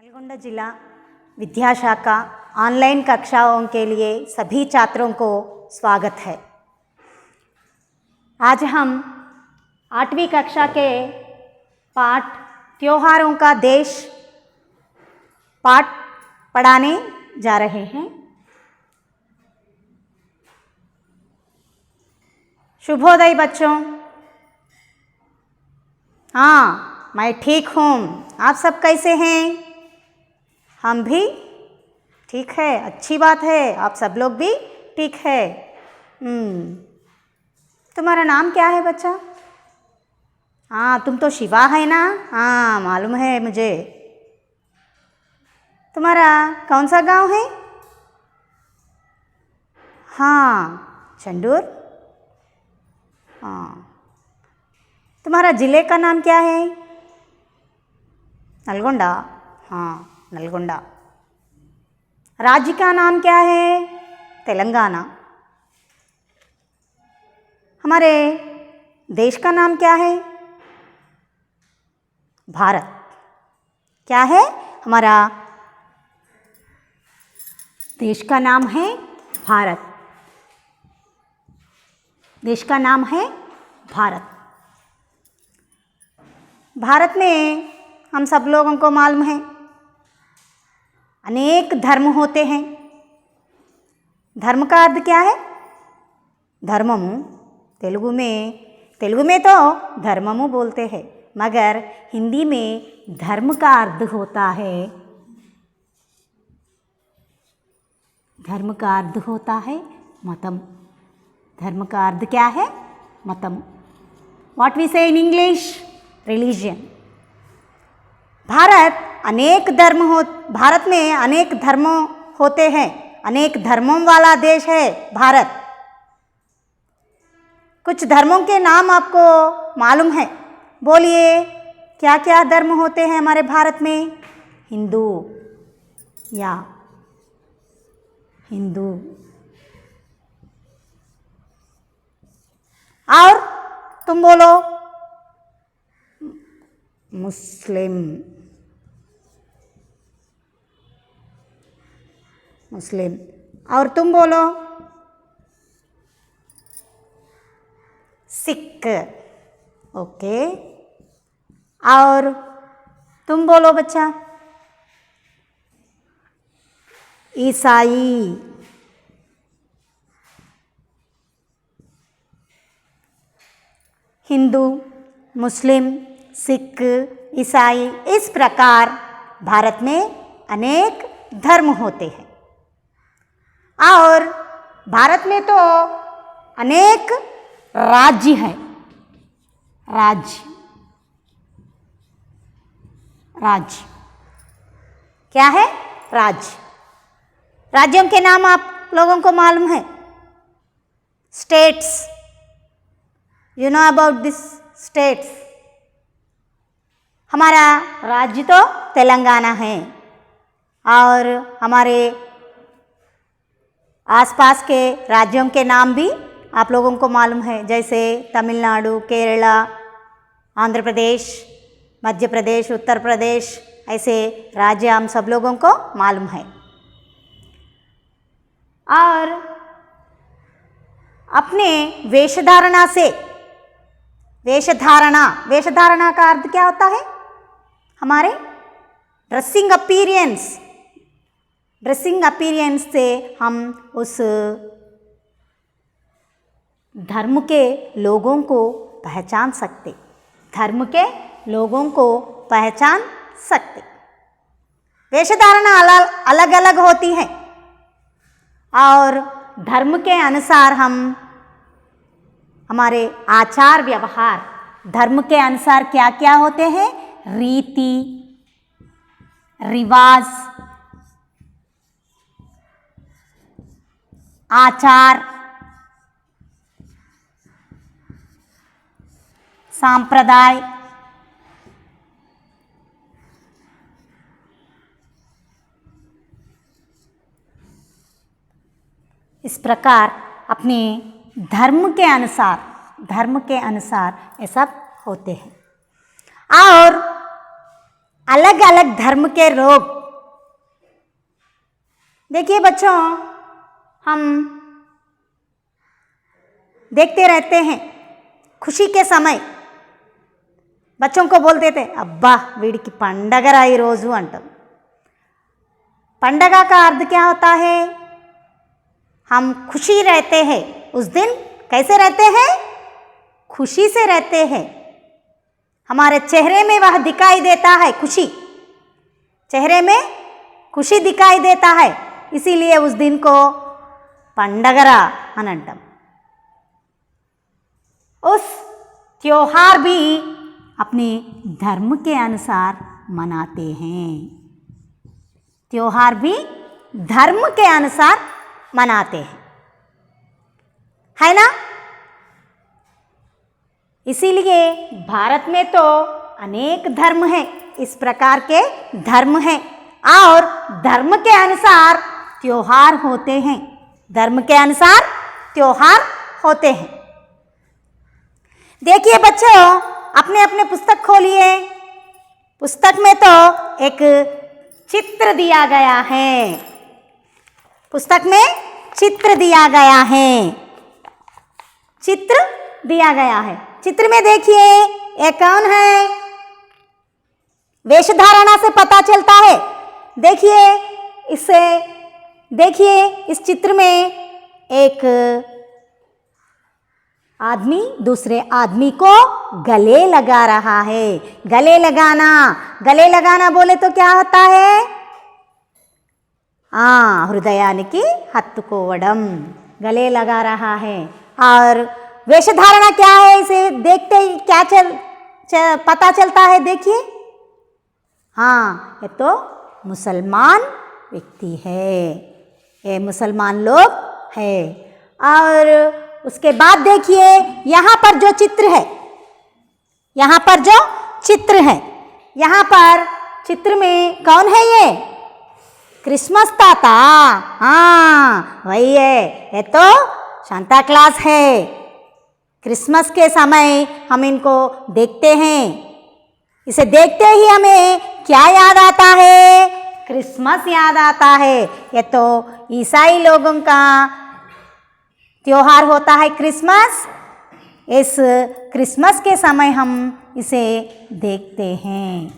नलगोंडा जिला विद्याशाखा ऑनलाइन कक्षाओं के लिए सभी छात्रों को स्वागत है। आज हम 8वीं कक्षा के पाठ त्योहारों का देश पाठ पढ़ाने जा रहे हैं। शुभोदय बच्चों। हाँ, मैं ठीक हूँ। आप सब कैसे हैं? हम भी ठीक है, अच्छी बात है। आप सब लोग भी ठीक है। तुम्हारा नाम क्या है बच्चा? हाँ, तुम तो शिवा है ना? हाँ, मालूम है मुझे। तुम्हारा कौन सा गांव है? हाँ, चंदूर। हाँ, तुम्हारा जिले का नाम क्या है? नलगोंडा। हाँ, नलगोंडा। राज्य का नाम क्या है? तेलंगाना। हमारे देश का नाम क्या है? भारत। क्या है? हमारा देश का नाम है भारत। देश का नाम है भारत। भारत में हम सब लोगों को मालूम है अनेक धर्म होते हैं। धर्म का अर्थ क्या है? धर्ममु। तेलुगु में तो धर्ममु बोलते हैं, मगर हिंदी में धर्म का अर्थ होता है, धर्म का अर्थ होता है मतम। धर्म का अर्थ क्या है? मतम। व्हाट वी से इन इंग्लिश? रिलीजन। भारत में अनेक धर्म होते हैं। अनेक धर्मों वाला देश है भारत। कुछ धर्मों के नाम आपको मालूम है? बोलिए, क्या क्या धर्म होते हैं हमारे भारत में? हिंदू और तुम बोलो मुस्लिम। और तुम बोलो सिख। ओके। और तुम बोलो बच्चा ईसाई। हिंदू, मुस्लिम, सिख, ईसाई, इस प्रकार भारत में अनेक धर्म होते हैं। और भारत में तो अनेक राज्य हैं। राज्य क्या है? राज्यों के नाम आप लोगों को मालूम है? States. You know about this states? हमारा राज्य तो तेलंगाना है, और हमारे आसपास के राज्यों के नाम भी आप लोगों को मालूम है, जैसे तमिलनाडु, केरला, आंध्र प्रदेश, मध्य प्रदेश, उत्तर प्रदेश, ऐसे राज्य हम सब लोगों को मालूम है। और अपने वेशधारणा का अर्थ क्या होता है? हमारे ड्रेसिंग अपीयरेंस से हम उस धर्म के लोगों को पहचान सकते। वेशधारणा अलग अलग होती है, और धर्म के अनुसार हमारे आचार व्यवहार, धर्म के अनुसार क्या क्या होते हैं? रीति रिवाज, आचार, सांप्रदाय, इस प्रकार अपने धर्म के अनुसार ये सब होते हैं। और अलग अलग धर्म के लोग। देखिए बच्चों, हम देखते रहते हैं खुशी के समय बच्चों को बोलते थे अब्बा వీడికి పండగరా ఈ రోజు అంటాం। पंडगा का अर्थ क्या होता है? हम खुशी रहते हैं उस दिन। कैसे रहते हैं? खुशी से रहते हैं। हमारे चेहरे में वह दिखाई देता है खुशी, चेहरे में खुशी दिखाई देता है, इसीलिए उस दिन को पंडगरा అని అంటాం। उस त्योहार भी अपने धर्म के अनुसार मनाते हैं। त्योहार भी धर्म के अनुसार मनाते हैं, है ना? इसीलिए भारत में तो अनेक धर्म हैं, इस प्रकार के धर्म हैं और धर्म के अनुसार त्योहार होते हैं। धर्म के अनुसार त्योहार होते हैं। देखिए बच्चों, अपने अपने पुस्तक खोलिए। पुस्तक में तो एक चित्र दिया गया है। पुस्तक में चित्र दिया गया है। चित्र दिया गया है। चित्र में देखिए ये कौन है? वेशधारणा से पता चलता है। देखिए इससे, देखिए इस चित्र में एक आदमी दूसरे आदमी को गले लगा रहा है। गले लगाना, गले लगाना बोले तो क्या होता है? हृदयानिकी हत्तुकोवडम, गले लगा रहा है। और वेशधारणा क्या है? इसे देखते ही क्या पता चलता है? देखिए, ये तो मुसलमान व्यक्ति है, ये मुसलमान लोग है। और उसके बाद देखिए यहाँ पर जो चित्र है, यहाँ पर जो चित्र है, यहाँ पर चित्र में कौन है? ये क्रिसमस ताता। वही है, ये तो सांता क्लॉस है। क्रिसमस के समय हम इनको देखते हैं। इसे देखते ही हमें क्या याद आता है? क्रिसमस याद आता है। ये तो ईसाई लोगों का त्योहार होता है क्रिसमस। इस क्रिसमस के समय हम इसे देखते हैं,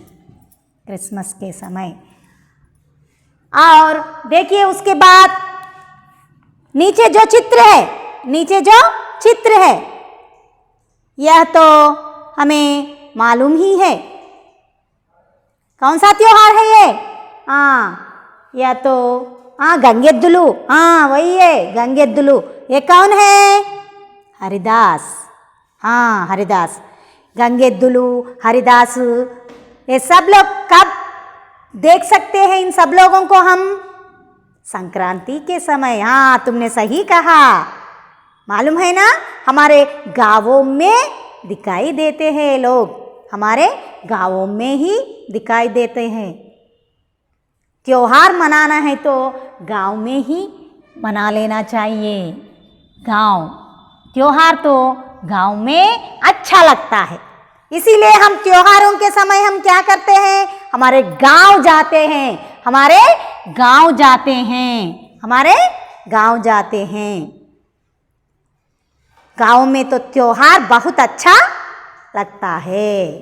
क्रिसमस के समय। और देखिए उसके बाद नीचे जो चित्र है, नीचे जो चित्र है, यह तो हमें मालूम ही है कौन सा त्योहार है ये। यह तो गंगेद्दुलु। वही है गंगेद्दुलु। ये कौन है? हरिदास। हरिदास, गंगेद्दुलु, हरिदास, ये सब लोग कब देख सकते हैं? इन सब लोगों को हम संक्रांति के समय। तुमने सही कहा। मालूम है ना, हमारे गांवों में दिखाई देते हैं लोग, हमारे गांवों में ही दिखाई देते हैं। त्योहार मनाना है तो गांव में ही मना लेना चाहिए। गांव, त्योहार तो गांव में अच्छा लगता है, इसीलिए हम त्योहारों के समय हम क्या करते हैं? हमारे गांव जाते हैं, हमारे गांव जाते हैं, हमारे गांव जाते हैं। गांव में तो त्योहार बहुत अच्छा लगता है।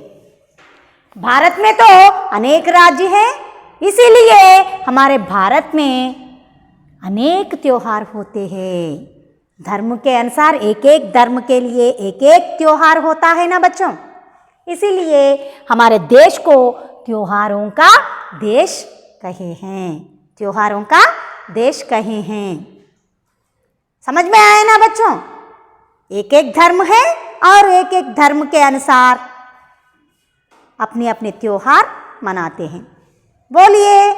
भारत में तो अनेक राज्य हैं, इसीलिए हमारे भारत में अनेक त्योहार होते हैं। धर्म के अनुसार एक एक धर्म के लिए एक एक त्योहार होता है ना बच्चों। इसीलिए हमारे देश को त्योहारों का देश कहे हैं, त्योहारों का देश कहे हैं। समझ में आया ना बच्चों? एक एक धर्म है और एक एक धर्म के अनुसार अपने अपने त्योहार मनाते हैं। बोलिए,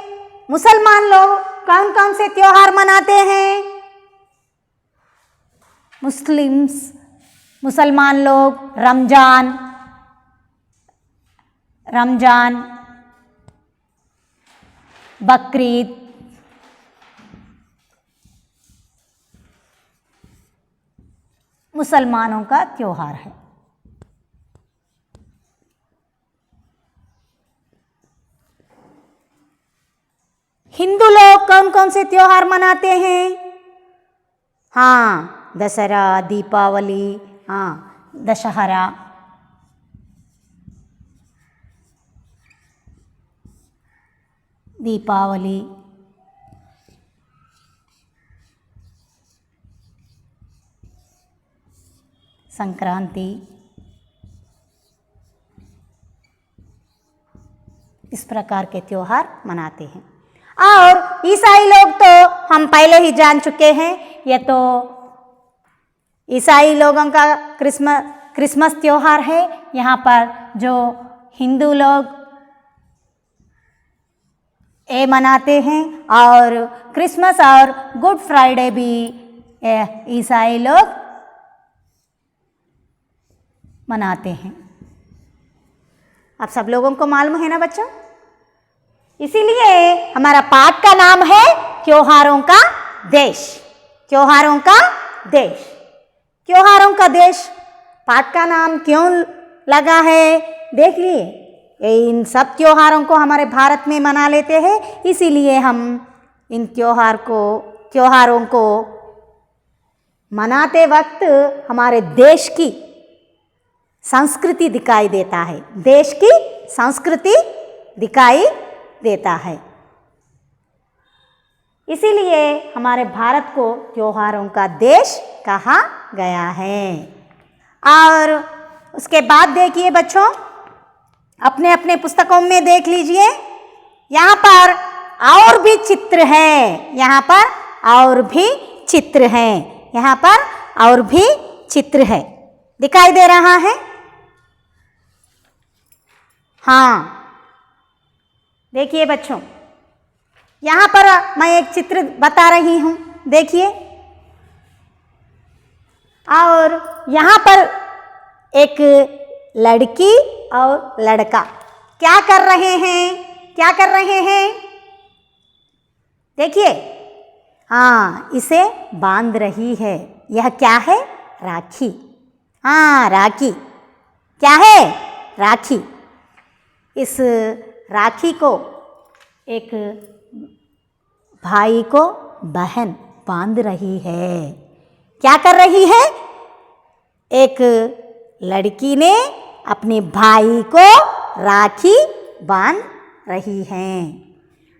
मुसलमान लोग कौन कौन से त्योहार मनाते हैं? मुसलमान लोग रमजान, बकरीद, मुसलमानों का त्योहार है। हिंदू लोग कौन कौन से त्योहार मनाते हैं? हाँ, दशहरा, दीपावली, हाँ दशहरा, दीपावली, संक्रांति, इस प्रकार के त्योहार मनाते हैं। और ईसाई लोग तो हम पहले ही जान चुके हैं, ये तो ईसाई लोगों का क्रिसमस त्योहार है। यहाँ पर जो हिंदू लोग ये मनाते हैं, और क्रिसमस और गुड फ्राइडे भी ईसाई लोग मनाते हैं। आप सब लोगों को मालूम है ना बच्चों? इसीलिए हमारा पाठ का नाम है त्योहारों का देश। त्योहारों का देश, त्योहारों का देश पाठ का नाम क्यों लगा है देख लिए। इन सब त्योहारों को हमारे भारत में मना लेते हैं, इसीलिए हम इन त्योहारों को मनाते वक्त हमारे देश की संस्कृति दिखाई देता है, देश की संस्कृति दिखाई देता है। इसीलिए हमारे भारत को त्योहारों का देश कहा गया है। और उसके बाद देखिए बच्चों, अपने अपने पुस्तकों में देख लीजिए, यहाँ पर और भी चित्र है, यहाँ पर और भी चित्र है, यहाँ पर और भी चित्र है, दिखाई दे रहा है? हाँ, देखिए बच्चों, यहाँ पर मैं एक चित्र बता रही हूँ, देखिए। और यहाँ पर एक लड़की और लड़का क्या कर रहे हैं? क्या कर रहे हैं? देखिए, हाँ, इसे बांध रही है। यह क्या है? राखी। हाँ, राखी क्या है? राखी। इस राखी को एक भाई को बहन बांध रही है। क्या कर रही है? एक लड़की ने अपने भाई को राखी बांध रही है।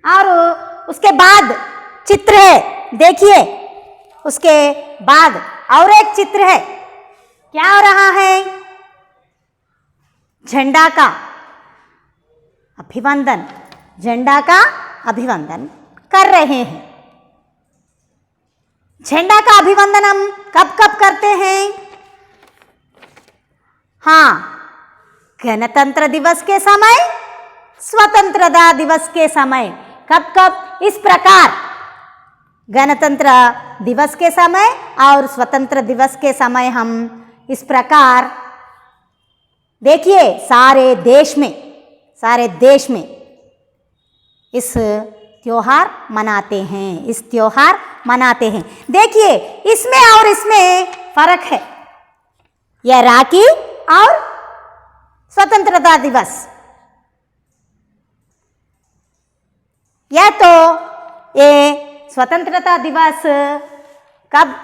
और उसके बाद चित्र है, देखिए, उसके बाद और एक चित्र है। क्या हो रहा है? झंडा का अभिवंदन, झंडा का अभिवंदन कर रहे हैं। झंडा का अभिवंदन हम कब कब करते हैं? हाँ, गणतंत्र दिवस के समय, स्वतंत्रता दिवस के समय। कब कब? इस प्रकार, गणतंत्र दिवस के समय और स्वतंत्र दिवस के समय हम इस प्रकार, देखिए, सारे देश में इस त्योहार मनाते हैं, इस त्योहार मनाते हैं। देखिए, इसमें और इसमें फर्क है। यह राखी और स्वतंत्रता दिवस, यह तो ये स्वतंत्रता दिवस कब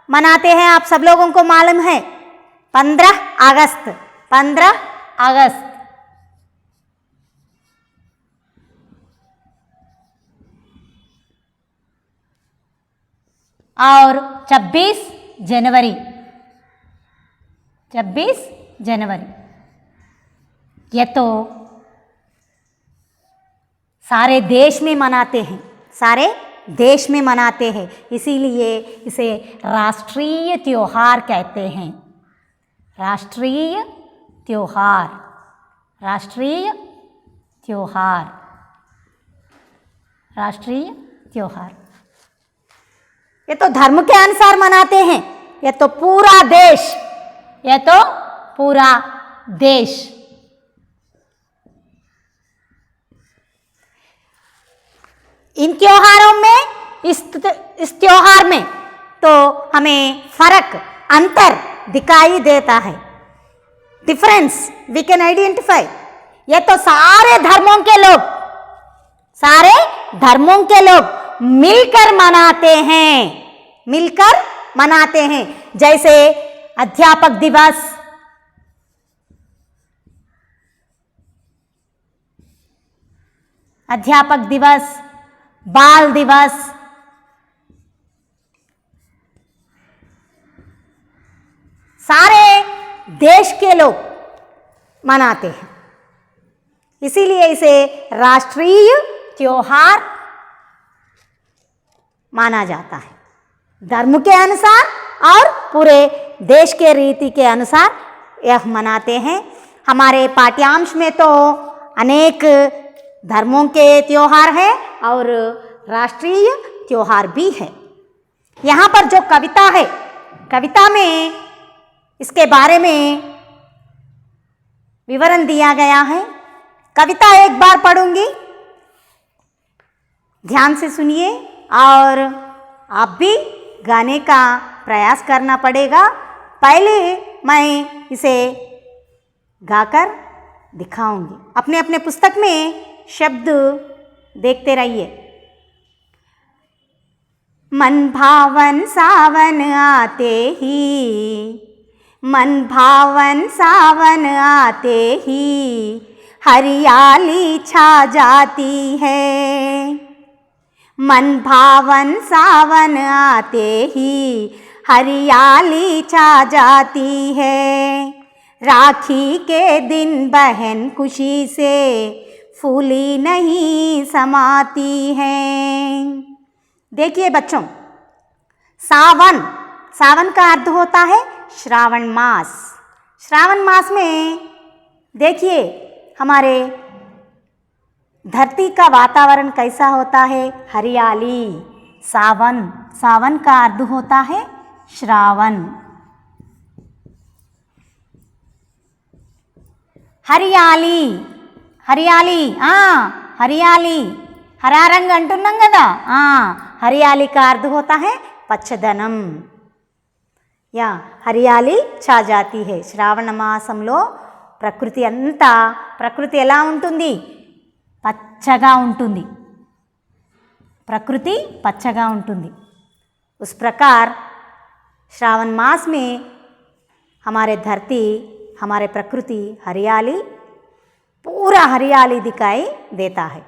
मनाते हैं आप सब लोगों को मालूम है? 15 अगस्त। 15 अगस्त। और 26 जनवरी। 26 जनवरी, ये तो सारे देश में मनाते हैं, सारे देश में मनाते हैं। इसीलिए इसे राष्ट्रीय त्योहार कहते हैं। राष्ट्रीय त्योहार, राष्ट्रीय त्योहार, राष्ट्रीय त्योहार। ये तो धर्म के अनुसार मनाते हैं। ये तो पूरा देश, ये तो पूरा देश। इन त्योहारों में, इस त्योहार में तो हमें फर्क, अंतर दिखाई देता है। Difference we can identify. ये तो सारे धर्मों के लोग, सारे धर्मों के लोग मिलकर मनाते हैं, मिलकर मनाते हैं। जैसे अध्यापक दिवस, अध्यापक दिवस, बाल दिवस, सारे देश के लोग मनाते हैं। इसीलिए इसे राष्ट्रीय त्योहार माना जाता है, धर्म के अनुसार और पूरे देश के रीति के अनुसार यह मनाते हैं। हमारे पाठ्यांश में तो अनेक धर्मों के त्योहार हैं और राष्ट्रीय त्योहार भी है। यहाँ पर जो कविता है, कविता में इसके बारे में विवरण दिया गया है। कविता एक बार पढ़ूंगी, ध्यान से सुनिए और आप भी गाने का प्रयास करना पड़ेगा। पहले मैं इसे गाकर दिखाऊंगी। अपने अपने पुस्तक में शब्द देखते रहिए। मन भावन सावन आते ही, मन भावन सावन आते ही हरियाली छा जाती है। मन भावन सावन आते ही हरियाली छा जाती है। राखी के दिन बहन खुशी से फूली नहीं समाती है। देखिए बच्चों, सावन, सावन का अर्थ होता है श्रावण मास। श्रावण मास में देखिए हमारे धरती का वातावरण कैसा होता है, हरियाली। सावन, सावन का अर्थ होता है श्रावण। हरियाली, हरियाली, हरियाली, हरा రంగు అంటున్నాం కదా, हरियाली का अर्थ होता है పచ్చదనం। या हरियाली छा जाती है। శ్రావణ మాసంలో ప్రకృతి అంతా, ప్రకృతి ఎలా ఉంటుంది, పచ్చగా ఉంటుంది, ప్రకృతి పచ్చగా ఉంటుంది। उस प्रकार श्रावण मास में हमारे धरती, हमारे प्रकृति हरियाली, पूरा हरियाली दिखाई देता है।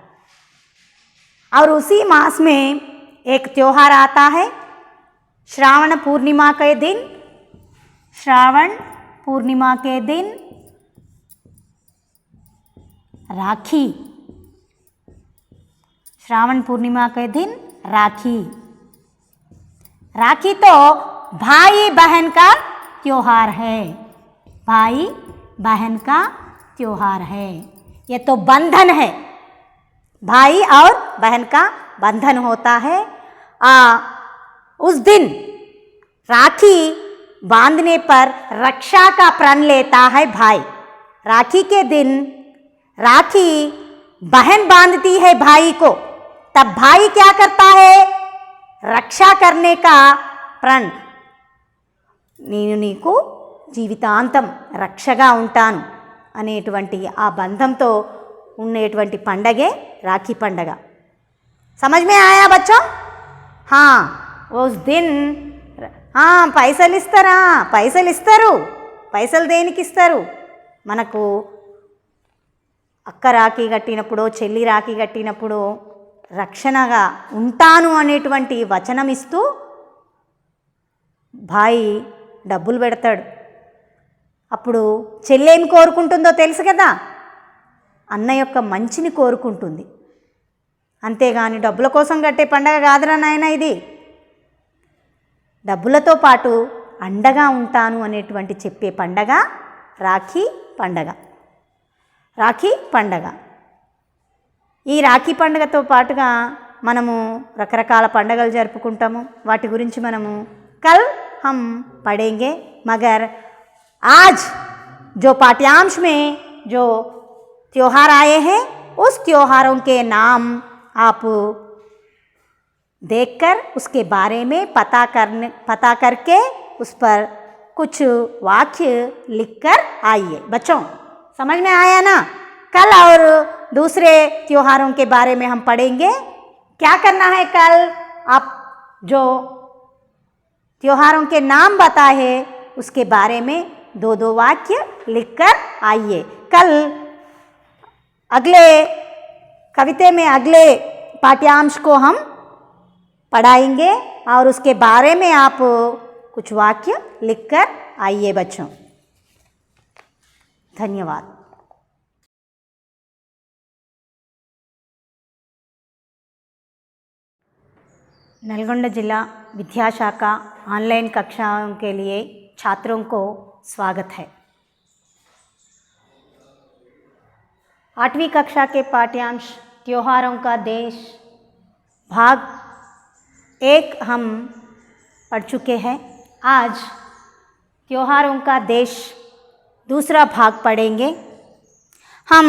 और उसी मास में एक त्योहार आता है, श्रावण पूर्णिमा के दिन। श्रावण पूर्णिमा के दिन राखी, श्रावण पूर्णिमा के दिन राखी। राखी तो भाई बहन का त्योहार है, भाई बहन का त्योहार है। ये तो बंधन है, भाई और बहन का बंधन होता है। उस दिन राखी बांधने पर रक्षा का प्रण लेता है भाई। राखी के दिन राखी बहन बांधती है भाई को, तब भाई क्या करता है, रक्षा करने का प्रण, నేను నీకు జీవితాంతం రక్షగా ఉంటాను అనేటువంటి ఆ బంధంతో ఉండేటువంటి పండగే రాఖీ పండగ। समझ में आया बच्चों? हाँ, उस दिन పైసలు ఇస్తారా, పైసలు ఇస్తారు। పైసలు దేనికి ఇస్తారు, మనకు అక్క రాఖీ కట్టినప్పుడు, చెల్లి రాఖీ కట్టినప్పుడు రక్షణగా ఉంటాను అనేటువంటి వచనం ఇస్తూ భాయి డబ్బులు పెడతాడు। అప్పుడు చెల్లేం కోరుకుంటుందో తెలుసు కదా, అన్న యొక్క మంచిని కోరుకుంటుంది, అంతేగాని డబ్బుల కోసం కట్టే పండగ కాదురా నాయన ఇది। డబ్బులతో పాటు అండగా ఉంటాను అనేటువంటి చెప్పే పండగ రాఖీ పండగ। రాఖీ పండగ, ఈ రాఖీ పండగతో పాటుగా మనము రకరకాల పండగలు జరుపుకుంటాము। వాటి గురించి మనము కల్ हम पढ़ेंगे, मगर आज जो पाठ्यांश में जो त्योहार आए हैं उस त्योहारों के नाम आप देखकर उसके बारे में पता करके उस पर कुछ वाक्य लिखकर आइए। बच्चों समझ में आया ना? कल और दूसरे त्योहारों के बारे में हम पढ़ेंगे। क्या करना है कल? आप जो त्योहारों के नाम बताए हैं उसके बारे में 2-2 वाक्य लिखकर आइए। कल अगले कविता में अगले पाठ्यांश को हम पढ़ाएंगे और उसके बारे में आप कुछ वाक्य लिखकर आइए बच्चों। धन्यवाद। नलगोंड जिला विद्याशाखा ऑनलाइन कक्षाओं के लिए छात्रों को स्वागत है। 8वीं कक्षा के पाठ्यांश त्योहारों का देश भाग 1 हम पढ़ चुके हैं। आज त्योहारों का देश दूसरा भाग पढ़ेंगे। हम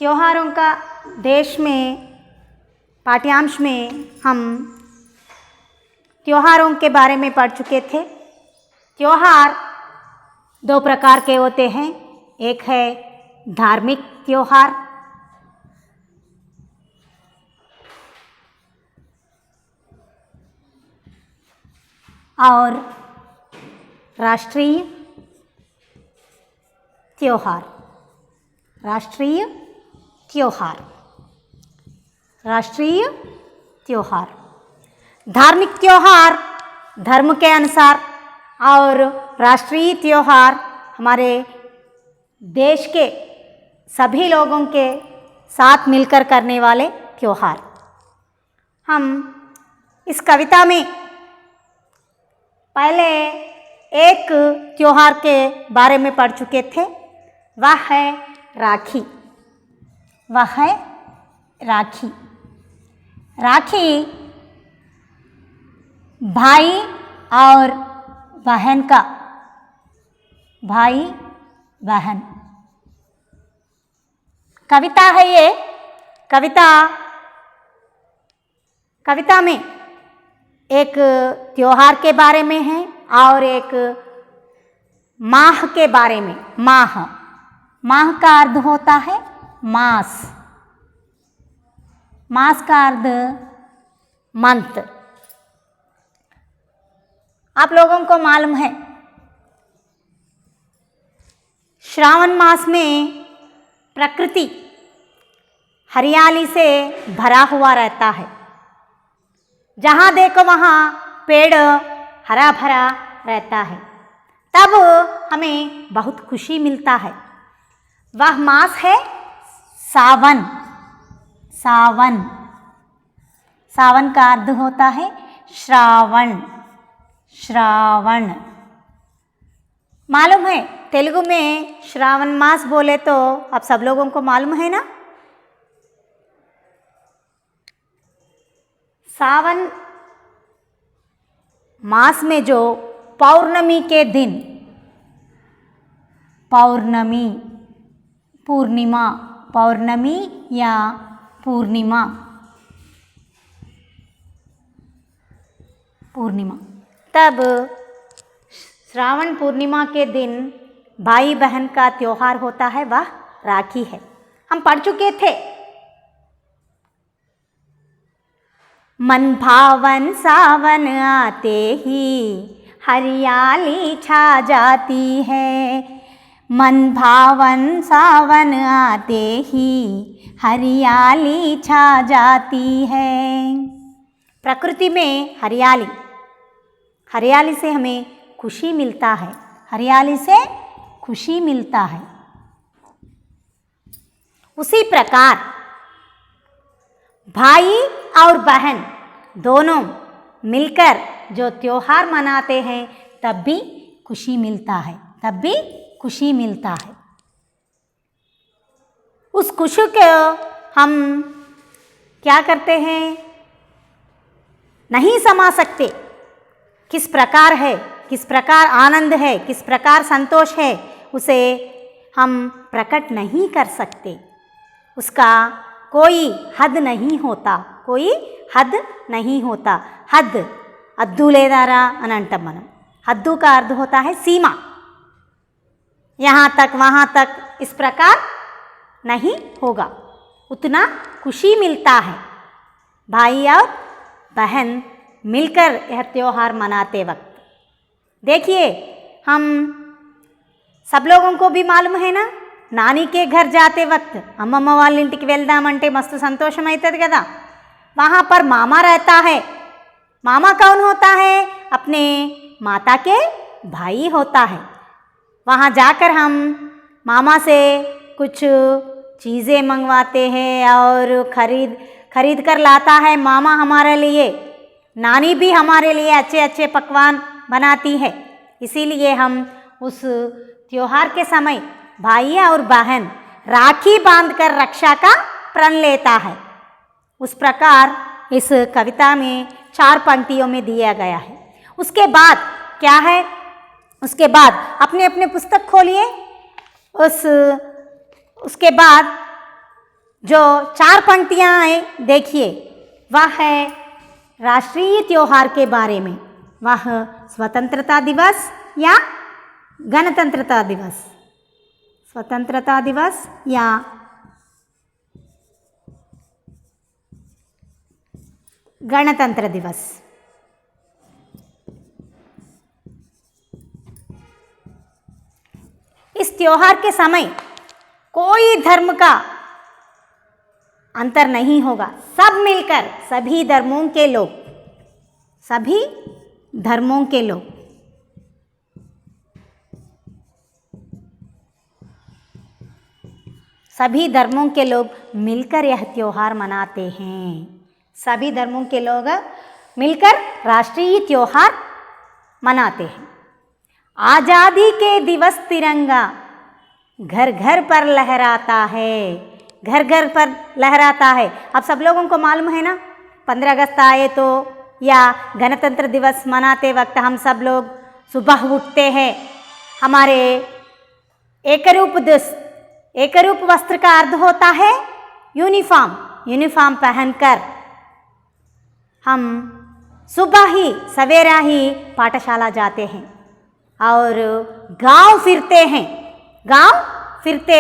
त्योहारों का देश में पाठ्यांश में हम त्योहारों के बारे में पढ़ चुके थे। त्योहार 2 प्रकार के होते हैं। एक है धार्मिक त्योहार और राष्ट्रीय त्योहार। राष्ट्रीय त्योहार, राष्ट्रीय त्योहार। धार्मिक त्योहार धर्म के अनुसार और राष्ट्रीय त्योहार हमारे देश के सभी लोगों के साथ मिलकर करने वाले त्योहार। हम इस कविता में पहले एक त्योहार के बारे में पढ़ चुके थे, वह है राखी। वह है राखी। राखी भाई और बहन का, भाई बहन कविता है ये। कविता में एक त्योहार के बारे में है और एक माह के बारे में। माह का अर्थ होता है मास। मास का अर्थ मंथ। आप लोगों को मालूम है श्रावण मास में प्रकृति हरियाली से भरा हुआ रहता है। जहाँ देखो वहाँ पेड़ हरा भरा रहता है, तब हमें बहुत खुशी मिलता है। वह मास है सावन। सावन, सावन का अर्थ होता है श्रावण। श्रावण मालूम है तेलुगु में श्रावण मास बोले तो आप सब लोगों को मालूम है ना। सावन मास में जो पौर्णमी के दिन, पौर्णमी, पूर्णिमा, पौर्णमी या पूर्णिमा, पूर्णिमा, तब श्रावण पूर्णिमा के दिन भाई बहन का त्योहार होता है, वह राखी है। हम पढ़ चुके थे मन भावन सावन आते ही हरियाली छा जाती है। मन भावन सावन आते ही हरियाली छा जाती है। प्रकृति में हरियाली, हरियाली से हमें खुशी मिलता है। हरियाली से खुशी मिलता है। उसी प्रकार भाई और बहन दोनों मिलकर जो त्योहार मनाते हैं तब भी खुशी मिलता है, तब भी खुशी मिलता है। उस खुशी को हम क्या करते हैं नहीं समा सकते। किस प्रकार है, किस प्रकार आनंद है, किस प्रकार संतोष है, उसे हम प्रकट नहीं कर सकते। उसका कोई हद नहीं होता, कोई हद नहीं होता। हद अद्दू लेदारा అని అంటాం మనం। हद्दू का अर्थ होता है सीमा। यहाँ तक वहाँ तक इस प्रकार नहीं होगा। उतना खुशी मिलता है। भाई और बहन मिलकर यह त्योहार मनाते वक्त। देखिए, हम सब लोगों को भी मालूम है ना, नानी के घर जाते वक्त अम्मम्మ వాళ్ళ ఇంటికి వెళ్దామంటే మస్తు సంతోషం అవుతుంది కదా। वहाँ पर मामा रहता है। मामा कौन होता है? अपने माता के भाई होता है। वहाँ जाकर हम मामा से कुछ चीज़ें मंगवाते हैं और खरीद कर लाता है मामा हमारे लिए। नानी भी हमारे लिए अच्छे अच्छे पकवान बनाती है। इसीलिए हम उस त्योहार के समय भाई और बहन राखी बांधकर रक्षा का प्रण लेता है। उस प्रकार इस कविता में 4 पंक्तियों में दिया गया है। उसके बाद क्या है? उसके बाद अपने अपने पुस्तक खोलिए। उसके बाद जो 4 पंक्तियाँ हैं देखिए, वह है राष्ट्रीय त्योहार के बारे में। वह स्वतंत्रता दिवस या गणतंत्रता दिवस, स्वतंत्रता दिवस या गणतंत्र दिवस। इस त्योहार के समय कोई धर्म का अंतर नहीं होगा। सब मिलकर, सभी धर्मों के लोग, सभी धर्मों के लोग सभी धर्मों के लोग मिलकर यह त्योहार मनाते हैं। सभी धर्मों के लोग मिलकर राष्ट्रीय त्योहार मनाते हैं। आज़ादी के दिवस तिरंगा घर घर पर लहराता है। घर घर पर लहराता है। अब सब लोगों को मालूम है ना, 15 अगस्त आए तो या गणतंत्र दिवस मनाते वक्त हम सब लोग सुबह उठते हैं। हमारे एकरूप वस्त्र का अर्थ होता है यूनिफॉर्म पहनकर हम सुबह ही सवेरा ही पाठशाला जाते हैं और गांव फिरते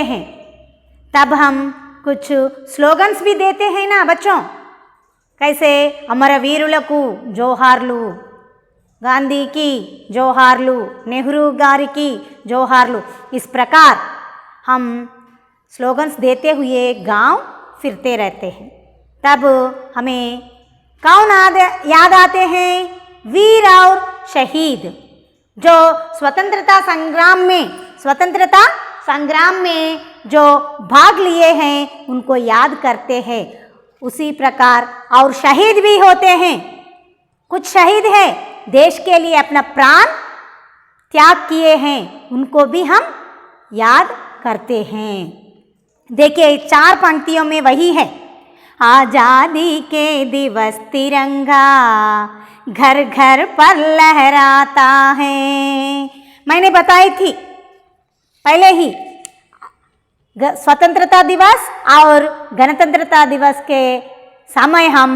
हैं। तब हम कुछ स्लोगन्स भी देते हैं ना बच्चों, कैसे అమరవీరులకు జోహార్లు, गांधी की जोहारलू, नेहरू गारी की जोहारलू। इस प्रकार हम स्लोगन्स देते हुए गांव फिरते रहते हैं। तब हमें कौन याद आते हैं? वीर और शहीद जो स्वतंत्रता संग्राम में जो भाग लिए हैं उनको याद करते हैं। उसी प्रकार और शहीद भी होते हैं। कुछ शहीद हैं देश के लिए अपना प्राण त्याग किए हैं, उनको भी हम याद करते हैं। देखिए 4 पंक्तियों में वही है। आज़ादी के दिवस तिरंगा घर घर पर लहराता है। मैंने बताई थी पहले ही, स्वतंत्रता दिवस और गणतंत्रता दिवस के समय हम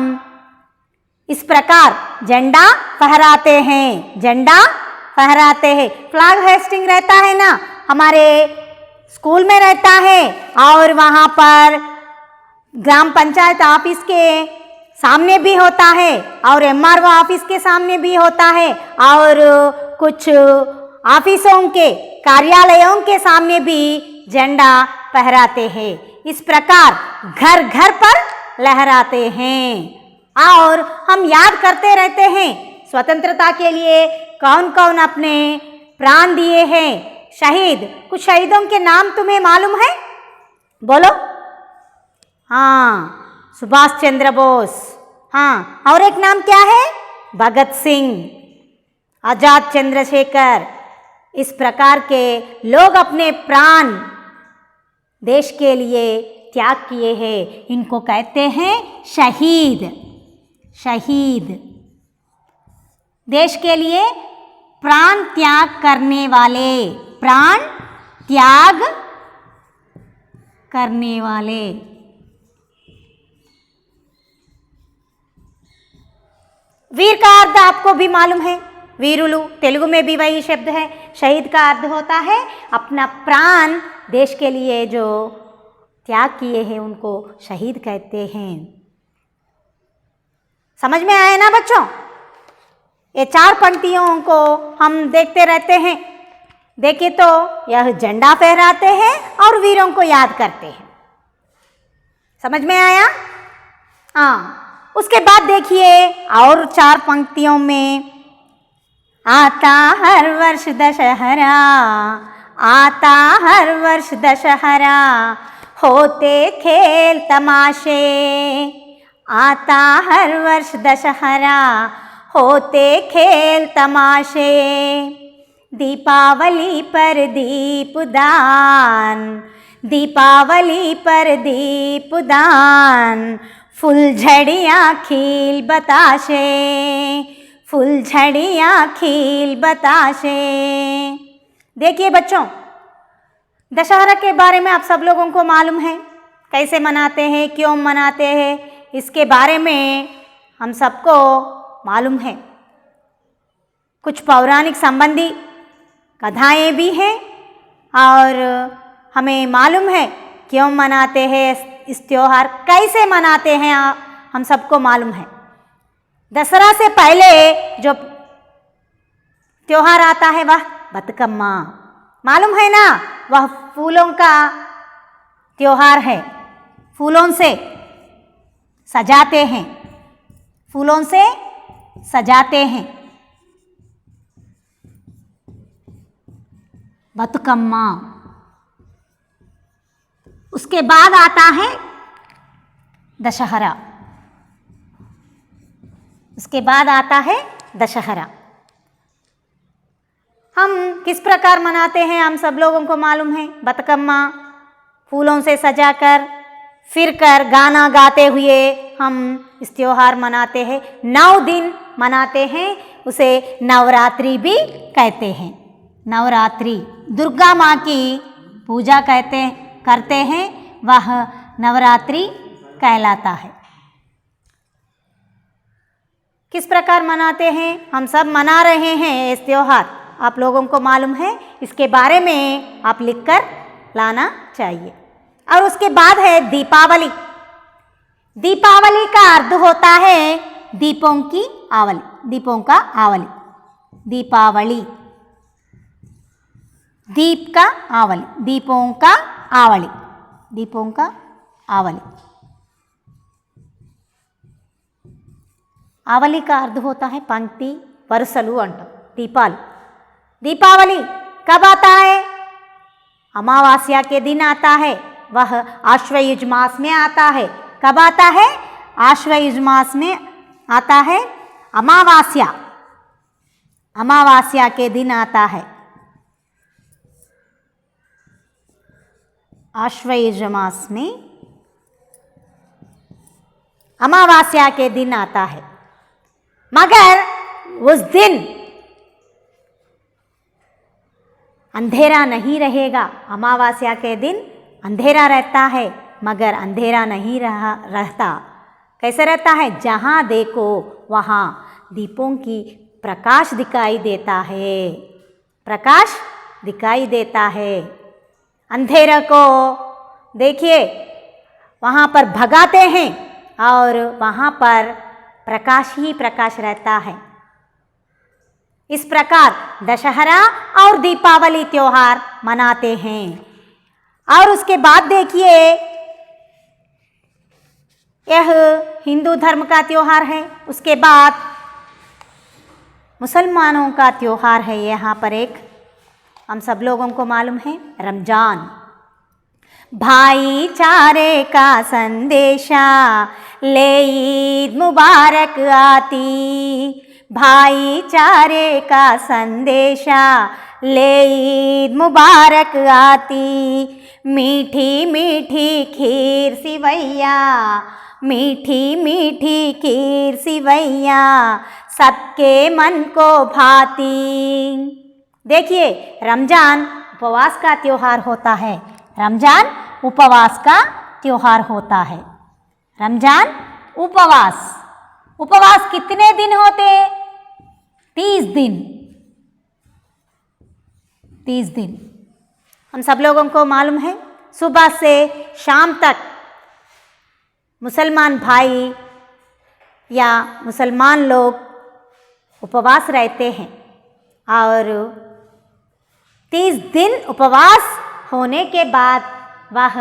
इस प्रकार झंडा फहराते हैं। फ्लैग होस्टिंग रहता है ना, हमारे स्कूल में रहता है और वहाँ पर ग्राम पंचायत ऑफिस के सामने भी होता है और MRO ऑफिस के सामने भी होता है और कुछ ऑफिसों के कार्यालयों के सामने भी झंडा फहराते हैं। इस प्रकार घर घर पर लहराते हैं और हम याद करते रहते हैं स्वतंत्रता के लिए कौन कौन अपने प्राण दिए हैं। शहीद, कुछ शहीदों के नाम तुम्हें मालूम है? बोलो। हाँ, सुभाष चंद्र बोस। हाँ, और एक नाम क्या है? भगत सिंह, आजाद चंद्रशेखर। इस प्रकार के लोग अपने प्राण देश के लिए त्याग किए हैं, इनको कहते हैं शहीद। देश के लिए प्राण त्याग करने वाले, वीर का अर्थ आपको भी मालूम है, वीरुलु, तेलुगु में भी वही शब्द है। शहीद का अर्थ होता है अपना प्राण देश के लिए जो त्याग किए हैं उनको शहीद कहते हैं। समझ में आया ना बच्चों? ये 4 पंक्तियों को हम देखते रहते हैं। देखिए तो यह झंडा फहराते हैं और वीरों को याद करते हैं। समझ में आया? हाँ, उसके बाद देखिए और 4 पंक्तियों में, आता हर वर्ष दशहरा, आता हर वर्ष दशहरा, होते खेल तमाशे, आता हर वर्ष दशहरा, होते खेल तमाशे, दीपावली पर दीपदान, दीपावली पर दीपदान, फुलझड़ियाँ खिल बताशे, फुलझड़ियाँ खिल बताशे। देखिए बच्चों, दशहरा के बारे में आप सब लोगों को मालूम है, कैसे मनाते हैं, क्यों मनाते हैं, इसके बारे में हम सबको मालूम है। कुछ पौराणिक संबंधी कथाएं भी हैं और हमें मालूम है क्यों मनाते हैं इस त्योहार, कैसे मनाते हैं, हम सबको मालूम है। दशहरा से पहले जो त्योहार आता है वह बतकम्मा, मालूम है ना? वह फूलों का त्योहार है। फूलों से सजाते हैं, फूलों से सजाते हैं बतकम्मा। उसके बाद आता है दशहरा, उसके बाद आता है दशहरा। हम किस प्रकार मनाते हैं हम सब लोगों को मालूम है। बतकम्मा फूलों से सजाकर फिर कर गाना गाते हुए हम इस त्योहार मनाते हैं। 9 दिन मनाते हैं, उसे नवरात्रि भी कहते हैं। नवरात्रि दुर्गा माँ की पूजा करते हैं, वह नवरात्रि कहलाता है। किस प्रकार मनाते हैं? हम सब मना रहे हैं इस त्योहार, आप लोगों को मालूम है, इसके बारे में आप लिखकर लाना चाहिए। और उसके बाद है दीपावली। दीपावली का अर्थ होता है दीपों की आवली, दीपों का आवली। दीपावली, दीप का आवली, दीपों का आवली, दीपों का आवली। आवली का अर्थ होता है पंक्ति, वरसलु अंटाం। दीपावली, दीपावली कब आता है? अमावास्या के दिन आता है, वह आश्वयुज मास में आता है। कब आता है? आश्वयुज मास में आता है। अमावास्या, अमावास्या के दिन आता है। आश्वयुज मास में अमावास्या के दिन आता है। मगर उस दिन अंधेरा नहीं रहेगा। अमावास्या के दिन अंधेरा रहता है, मगर अंधेरा नहीं रहता। कैसे रहता है? जहाँ देखो वहाँ दीपों की प्रकाश दिखाई देता है, प्रकाश दिखाई देता है। अंधेरे को देखिए वहाँ पर भगाते हैं और वहाँ पर प्रकाश ही प्रकाश रहता है। इस प्रकार दशहरा और दीपावली त्योहार मनाते हैं। और उसके बाद देखिए यह हिंदू धर्म का त्योहार है। उसके बाद मुसलमानों का त्योहार है। यहाँ पर एक हम सब लोगों को मालूम है, रमजान। भाईचारे का संदेशा ले ईद मुबारक आती, भाईचारे का संदेशा ले ईद मुबारक आती। मीठी मीठी खीर सिवैया, मीठी मीठी खीर सिवैया, सबके मन को भाती। देखिए रमजान उपवास का त्योहार होता है। रमजान उपवास का त्योहार होता है। रमजान उपवास, उपवास कितने दिन होते? 30 दिन, 30 दिन। हम सब लोगों को मालूम है सुबह से शाम तक मुसलमान भाई या मुसलमान लोग उपवास रहते हैं और 30 दिन उपवास होने के बाद वह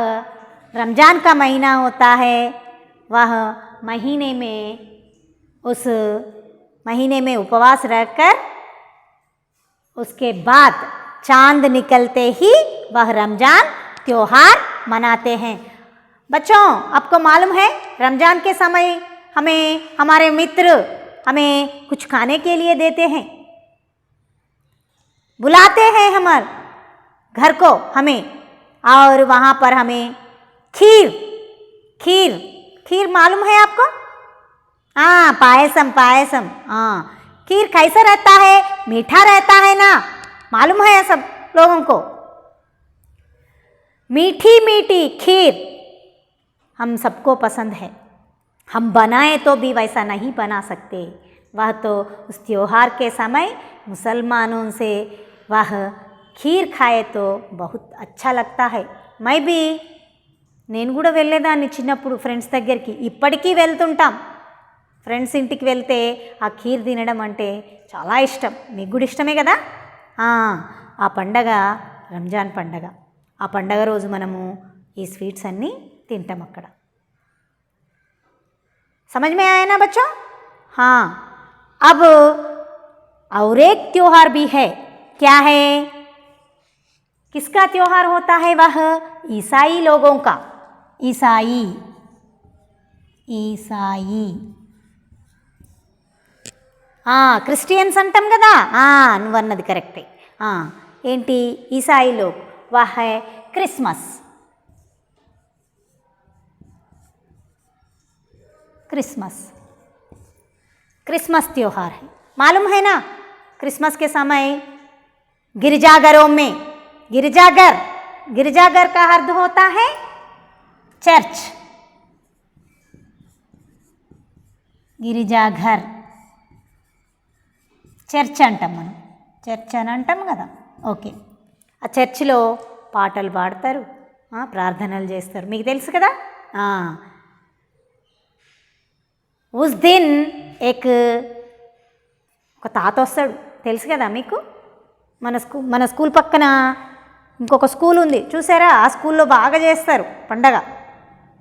रमज़ान का महीना होता है, वह महीने में उस महीने में उपवास रहकर उसके बाद चांद निकलते ही वह रमज़ान त्योहार मनाते हैं। बच्चों, आपको मालूम है रमज़ान के समय हमें हमारे मित्र हमें कुछ खाने के लिए देते हैं, बुलाते हैं हमारे घर को हमें, और वहाँ पर हमें खीर खीर खीर मालूम है आपको? हाँ, पायसम पायसम। हाँ, खीर कैसा रहता है? मीठा रहता है ना, मालूम है सब लोगों को। मीठी मीठी खीर हम सबको पसंद है। हम बनाए तो भी वैसा नहीं बना सकते। वह तो उस त्योहार के समय मुसलमानों से वह खीर खाए तो बहुत अच्छा लगता है। मैं भी నేను కూడా వెళ్ళేదాన్ని చిన్నప్పుడు ఫ్రెండ్స్ దగ్గరికి, ఇప్పటికీ వెళ్తుంటాం। ఫ్రెండ్స్ ఇంటికి వెళ్తే ఆ ఖీర్ తినడం అంటే చాలా ఇష్టం। మీకు కూడా ఇష్టమే కదా? ఆ పండగ రంజాన్ పండగ। ఆ పండగ రోజు మనము ఈ స్వీట్స్ అన్నీ తింటాం అక్కడ। समझ में आया ना बच्चों? हाँ, अब और एक त्योहार भी है। क्या है? किसका त्योहार होता है? वह ईसाई लोगों का। ईसाई ईसाई క్రిస్టియన్స్ అంటాం కదా, నువ్వు అన్నది కరెక్టే। ఏంటి ఈసాయి లోగ్, वह है क्रिसमस। क्रिसमस क्रिसमस त्योहार है, मालूम है ना? क्रिसमस के समय गिरजाघरों में, गिरजाघर का अर्थ होता है चर्च। గిరిజాఘర్ చర్చ్ అంటాం మనం, చర్చ్ అని అంటాం కదా। ఓకే, ఆ చర్చిలో పాటలు పాడతారు, ప్రార్థనలు చేస్తారు, మీకు తెలుసు కదా। ఉస్ దిన్ ఒక తాత వస్తాడు, తెలుసు కదా మీకు। మన స్కూల్ పక్కన ఇంకొక స్కూల్ ఉంది చూసారా, ఆ స్కూల్లో బాగా చేస్తారు పండగ।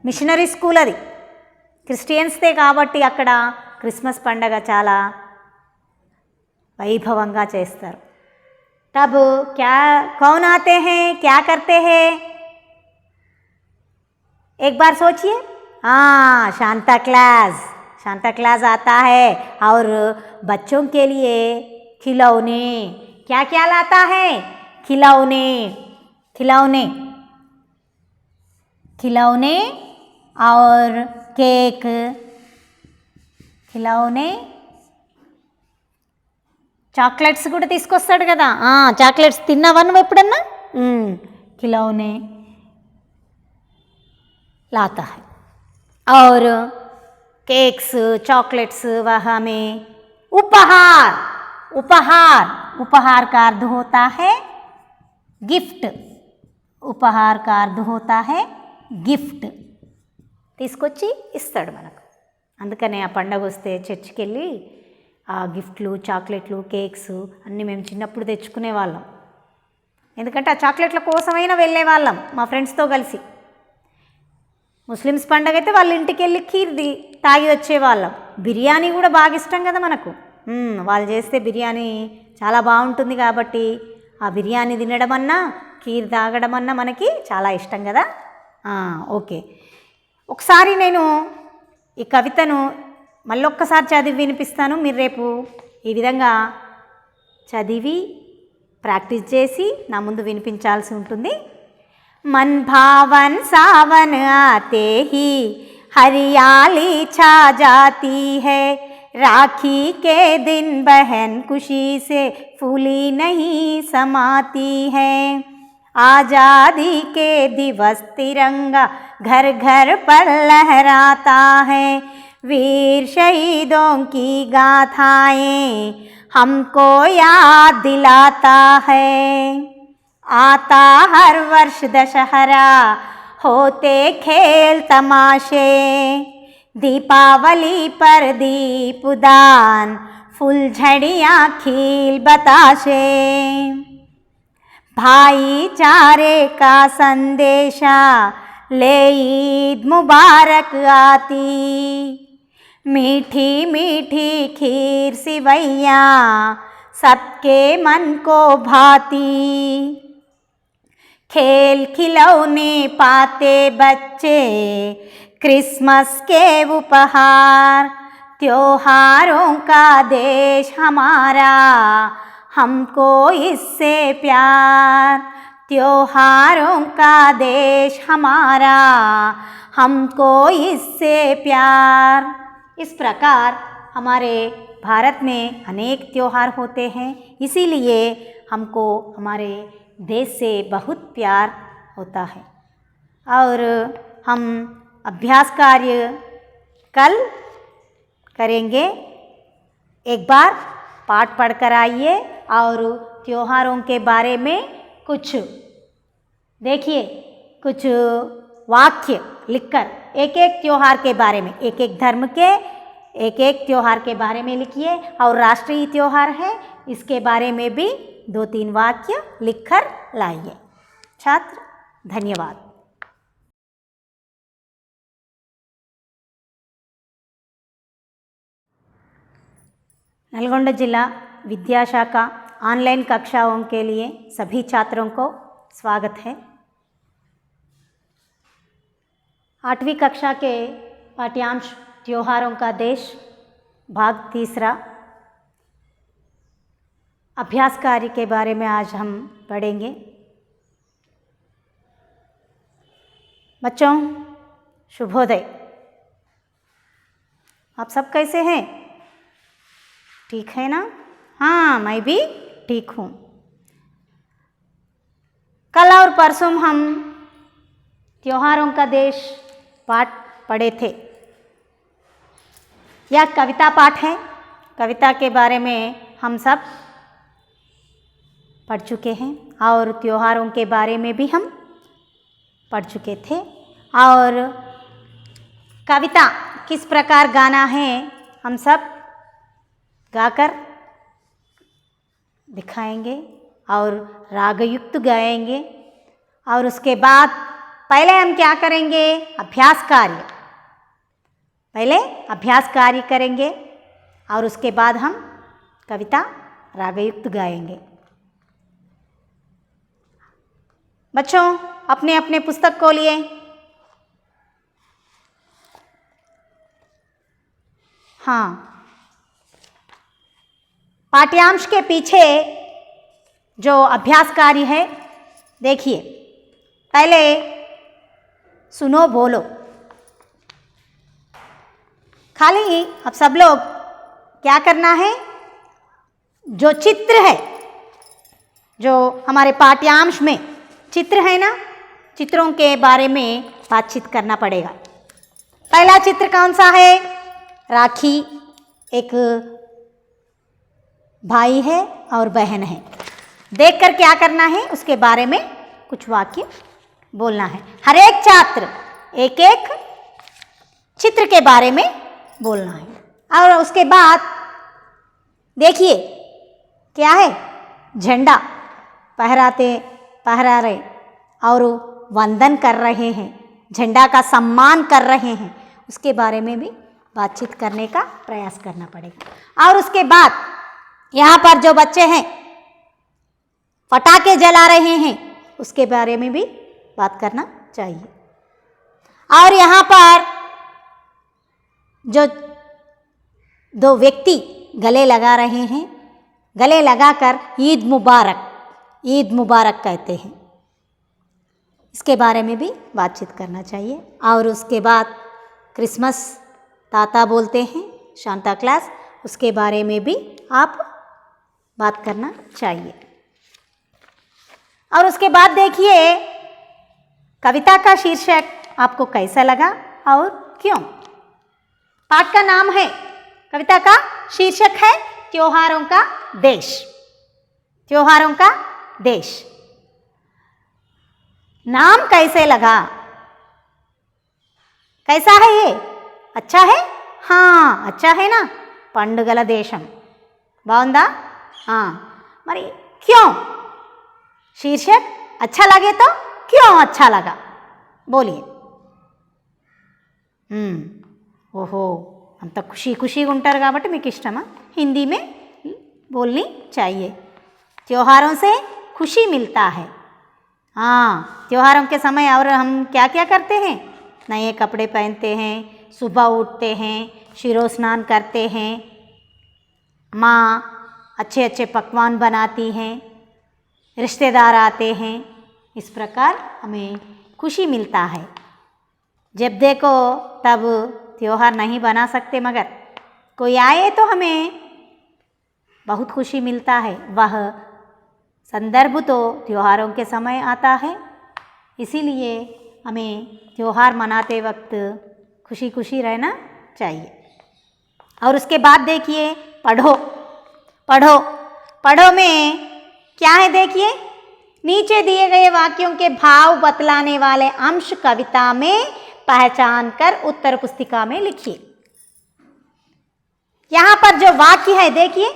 మిషనరీ స్కూల్ అది, క్రిస్టియన్స్దే కాబట్టి అక్కడ క్రిస్మస్ పండగ చాలా వైభవంగా చేస్తారు। तब क्या कौन आते हैं, क्या करते हैं? एक बार सोचिए। शांता क्लास आता है और बच्चों के लिए खिलौने, क्या क्या लाता है? खिलौने और केक, खिलौने, చాక్లెట్స్ కూడా తీసుకొస్తాడు కదా। చాక్లెట్స్ తిన్నావా నువ్వు ఎప్పుడన్నా? खिलौने लाता है और केक्स चॉकलेट्स वह हमें उपहार का अर्थ होता है गिफ्ट। उपहार का अर्थ होता है गिफ्ट, తీసుకొచ్చి ఇస్తాడు మనకు। అందుకనే ఆ పండగ వస్తే చర్చికి వెళ్ళి ఆ గిఫ్ట్లు, చాక్లెట్లు, కేక్స్ అన్నీ మేము చిన్నప్పుడు తెచ్చుకునే వాళ్ళం। ఎందుకంటే ఆ చాక్లెట్ల కోసమైనా వెళ్ళే వాళ్ళం మా ఫ్రెండ్స్తో కలిసి। ముస్లిమ్స్ పండగ అయితే వాళ్ళ ఇంటికి వెళ్ళి ఖీర్ తాగి వచ్చేవాళ్ళం। బిర్యానీ కూడా బాగా ఇష్టం కదా మనకు, వాళ్ళు చేస్తే బిర్యానీ చాలా బాగుంటుంది కాబట్టి ఆ బిర్యానీ తినడం అన్నా ఖీర్ తాగడం అన్నా మనకి చాలా ఇష్టం కదా। ఓకే, ఒకసారి నేను ఈ కవితను మళ్ళొక్కసారి చదివి వినిపిస్తాను, మీరు రేపు ఈ విధంగా చదివి ప్రాక్టీస్ చేసి నా ముందు వినిపించాల్సి ఉంటుంది। मन भावन सावन आते ही हरियाली छा जाती है, राखी के दिन बहन खुशी से फूली नहीं समाती है, आज़ादी के दिवस तिरंगा घर घर पर लहराता है, वीर शहीदों की गाथाएं हमको याद दिलाता है। आता हर वर्ष दशहरा, होते खेल तमाशे, दीपावली पर दीपदान, फुलझड़ियाँ खिल बताशे। भाईचारे का संदेशा ले ईद मुबारक आती, मीठी मीठी खीर सिवैयाँ सबके मन को भाती। खेल खिलौने पाते बच्चे, क्रिसमस के उपहार, त्योहारों का देश हमारा, हमको इससे प्यार। त्योहारों का देश हमारा, हमको इससे प्यार। इस प्रकार हमारे भारत में अनेक त्योहार होते हैं, इसीलिए हमको हमारे देश से बहुत प्यार होता है। और हम अभ्यास कार्य कल करेंगे। एक बार पाठ पढ़कर आइए और त्योहारों के बारे में कुछ देखिए, कुछ वाक्य लिखकर एक एक त्योहार के बारे में, एक एक धर्म के एक एक त्योहार के बारे में लिखिए। और राष्ट्रीय त्योहार है, इसके बारे में भी 2-3 वाक्य लिखकर लाइए। छात्र, धन्यवाद। नलगोंड जिला विद्याशाखा ऑनलाइन कक्षाओं के लिए सभी छात्रों को स्वागत है। 8वीं कक्षा के पाठ्यांश त्योहारों का देश भाग 3 अभ्यास कार्य के बारे में आज हम पढ़ेंगे। बच्चों, शुभोदय। आप सब कैसे हैं? ठीक है ना? हाँ, मैं भी ठीक हूँ। कल और परसों हम त्योहारों का देश पाठ पढ़े थे। यह कविता पाठ है। कविता के बारे में हम सब पढ़ चुके हैं और त्योहारों के बारे में भी हम पढ़ चुके थे। और कविता किस प्रकार गाना है हम सब गाकर दिखाएंगे और रागयुक्त गाएंगे। और उसके बाद पहले हम क्या करेंगे? अभ्यास कार्य। पहले अभ्यास कार्य करेंगे और उसके बाद हम कविता रागयुक्त गाएंगे। बच्चों, अपने अपने पुस्तक को लिए। हाँ, पाठ्यांश के पीछे जो अभ्यास कार्य है, देखिए। पहले सुनो बोलो। खाली अब सब लोग क्या करना है? जो चित्र है, जो हमारे पाठ्यांश में चित्र है ना, चित्रों के बारे में बातचीत करना पड़ेगा। पहला चित्र कौन सा है? राखी। एक भाई है और बहन है। देखकर क्या करना है? उसके बारे में कुछ वाक्य बोलना है। हर एक छात्र एक एक चित्र के बारे में बोलना है। और उसके बाद देखिए क्या है? झंडा फहरा रहे और वंदन कर रहे हैं, झंडा का सम्मान कर रहे हैं। उसके बारे में भी बातचीत करने का प्रयास करना पड़ेगा। और उसके बाद यहाँ पर जो बच्चे हैं पटाखे जला रहे हैं, उसके बारे में भी बात करना चाहिए। और यहाँ पर जो 2 व्यक्ति गले लगा रहे हैं, गले लगाकर ईद मुबारक कहते हैं, इसके बारे में भी बातचीत करना चाहिए। और उसके बाद क्रिसमस ताता बोलते हैं, सांता क्लॉस, उसके बारे में भी आप बात करना चाहिए। और उसके बाद देखिए कविता का शीर्षक आपको कैसा लगा और क्यों? पाठ का नाम है, कविता का शीर्षक है त्योहारों का देश। त्योहारों का देश। नाम कैसे लगा? कैसा है ये? अच्छा है? हाँ अच्छा है ना. పండుగల దేశం బాగుందా? మరి क्यों? शीर्षक अच्छा लगे तो क्यों अच्छा लगा बोलिए. ఓహో అంత ఖుషీగా ఉంటారు కాబట్టి మీకు ఇష్టమా? हिंदी में बोलनी चाहिए. त्योहारों से खुशी मिलता है. हाँ, त्योहारों के समय और हम क्या क्या करते हैं? नए कपड़े पहनते हैं, सुबह उठते हैं, शिरो स्नान करते हैं, माँ अच्छे अच्छे पकवान बनाती हैं, रिश्तेदार आते हैं. इस प्रकार हमें खुशी मिलता है. जब देखो तब त्योहार नहीं बना सकते, मगर कोई आए तो हमें बहुत खुशी मिलता है. वह संदर्भ तो त्योहारों के समय आता है. इसीलिए हमें त्योहार मनाते वक्त खुशी रहना चाहिए. और उसके बाद देखिए पढ़ो पढ़ो पढ़ो में क्या है देखिए. नीचे दिए गए वाक्यों के भाव बतलाने वाले अंश कविता में पहचान कर उत्तर पुस्तिका में लिखिए. यहाँ पर जो वाक्य है देखिए,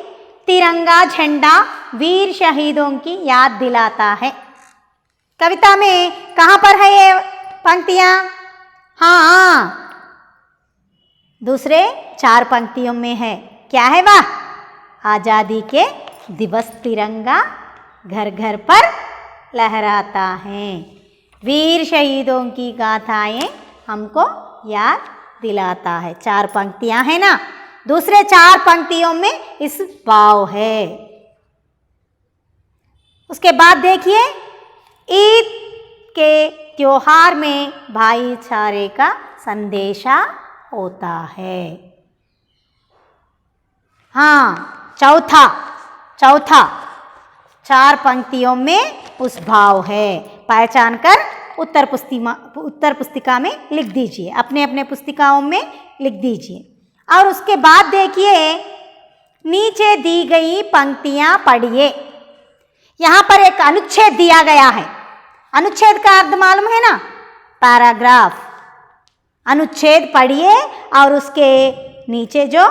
तिरंगा झंडा वीर शहीदों की याद दिलाता है. कविता में कहाँ पर है ये पंक्तियाँ? हाँ, दूसरे 4 पंक्तियों में है. क्या है वह? आज़ादी के दिवस तिरंगा घर घर पर लहराता है. वीर शहीदों की गाथाएं हमको याद दिलाता है. 4 पंक्तियां हैं ना. दूसरे 4 पंक्तियों में इस भाव है. उसके बाद देखिए, ईद के त्योहार में भाईचारे का संदेशा होता है. हाँ, चौथा 4 पंक्तियों में उस भाव है. पहचान कर उत्तर पुस्तिका में लिख दीजिए. अपने अपने पुस्तिकाओं में लिख दीजिए. और उसके बाद देखिए, नीचे दी गई पंक्तियां पढ़िए. यहाँ पर एक अनुच्छेद दिया गया है. अनुच्छेद का अर्थ मालूम है ना? पैराग्राफ. अनुच्छेद पढ़िए और उसके नीचे जो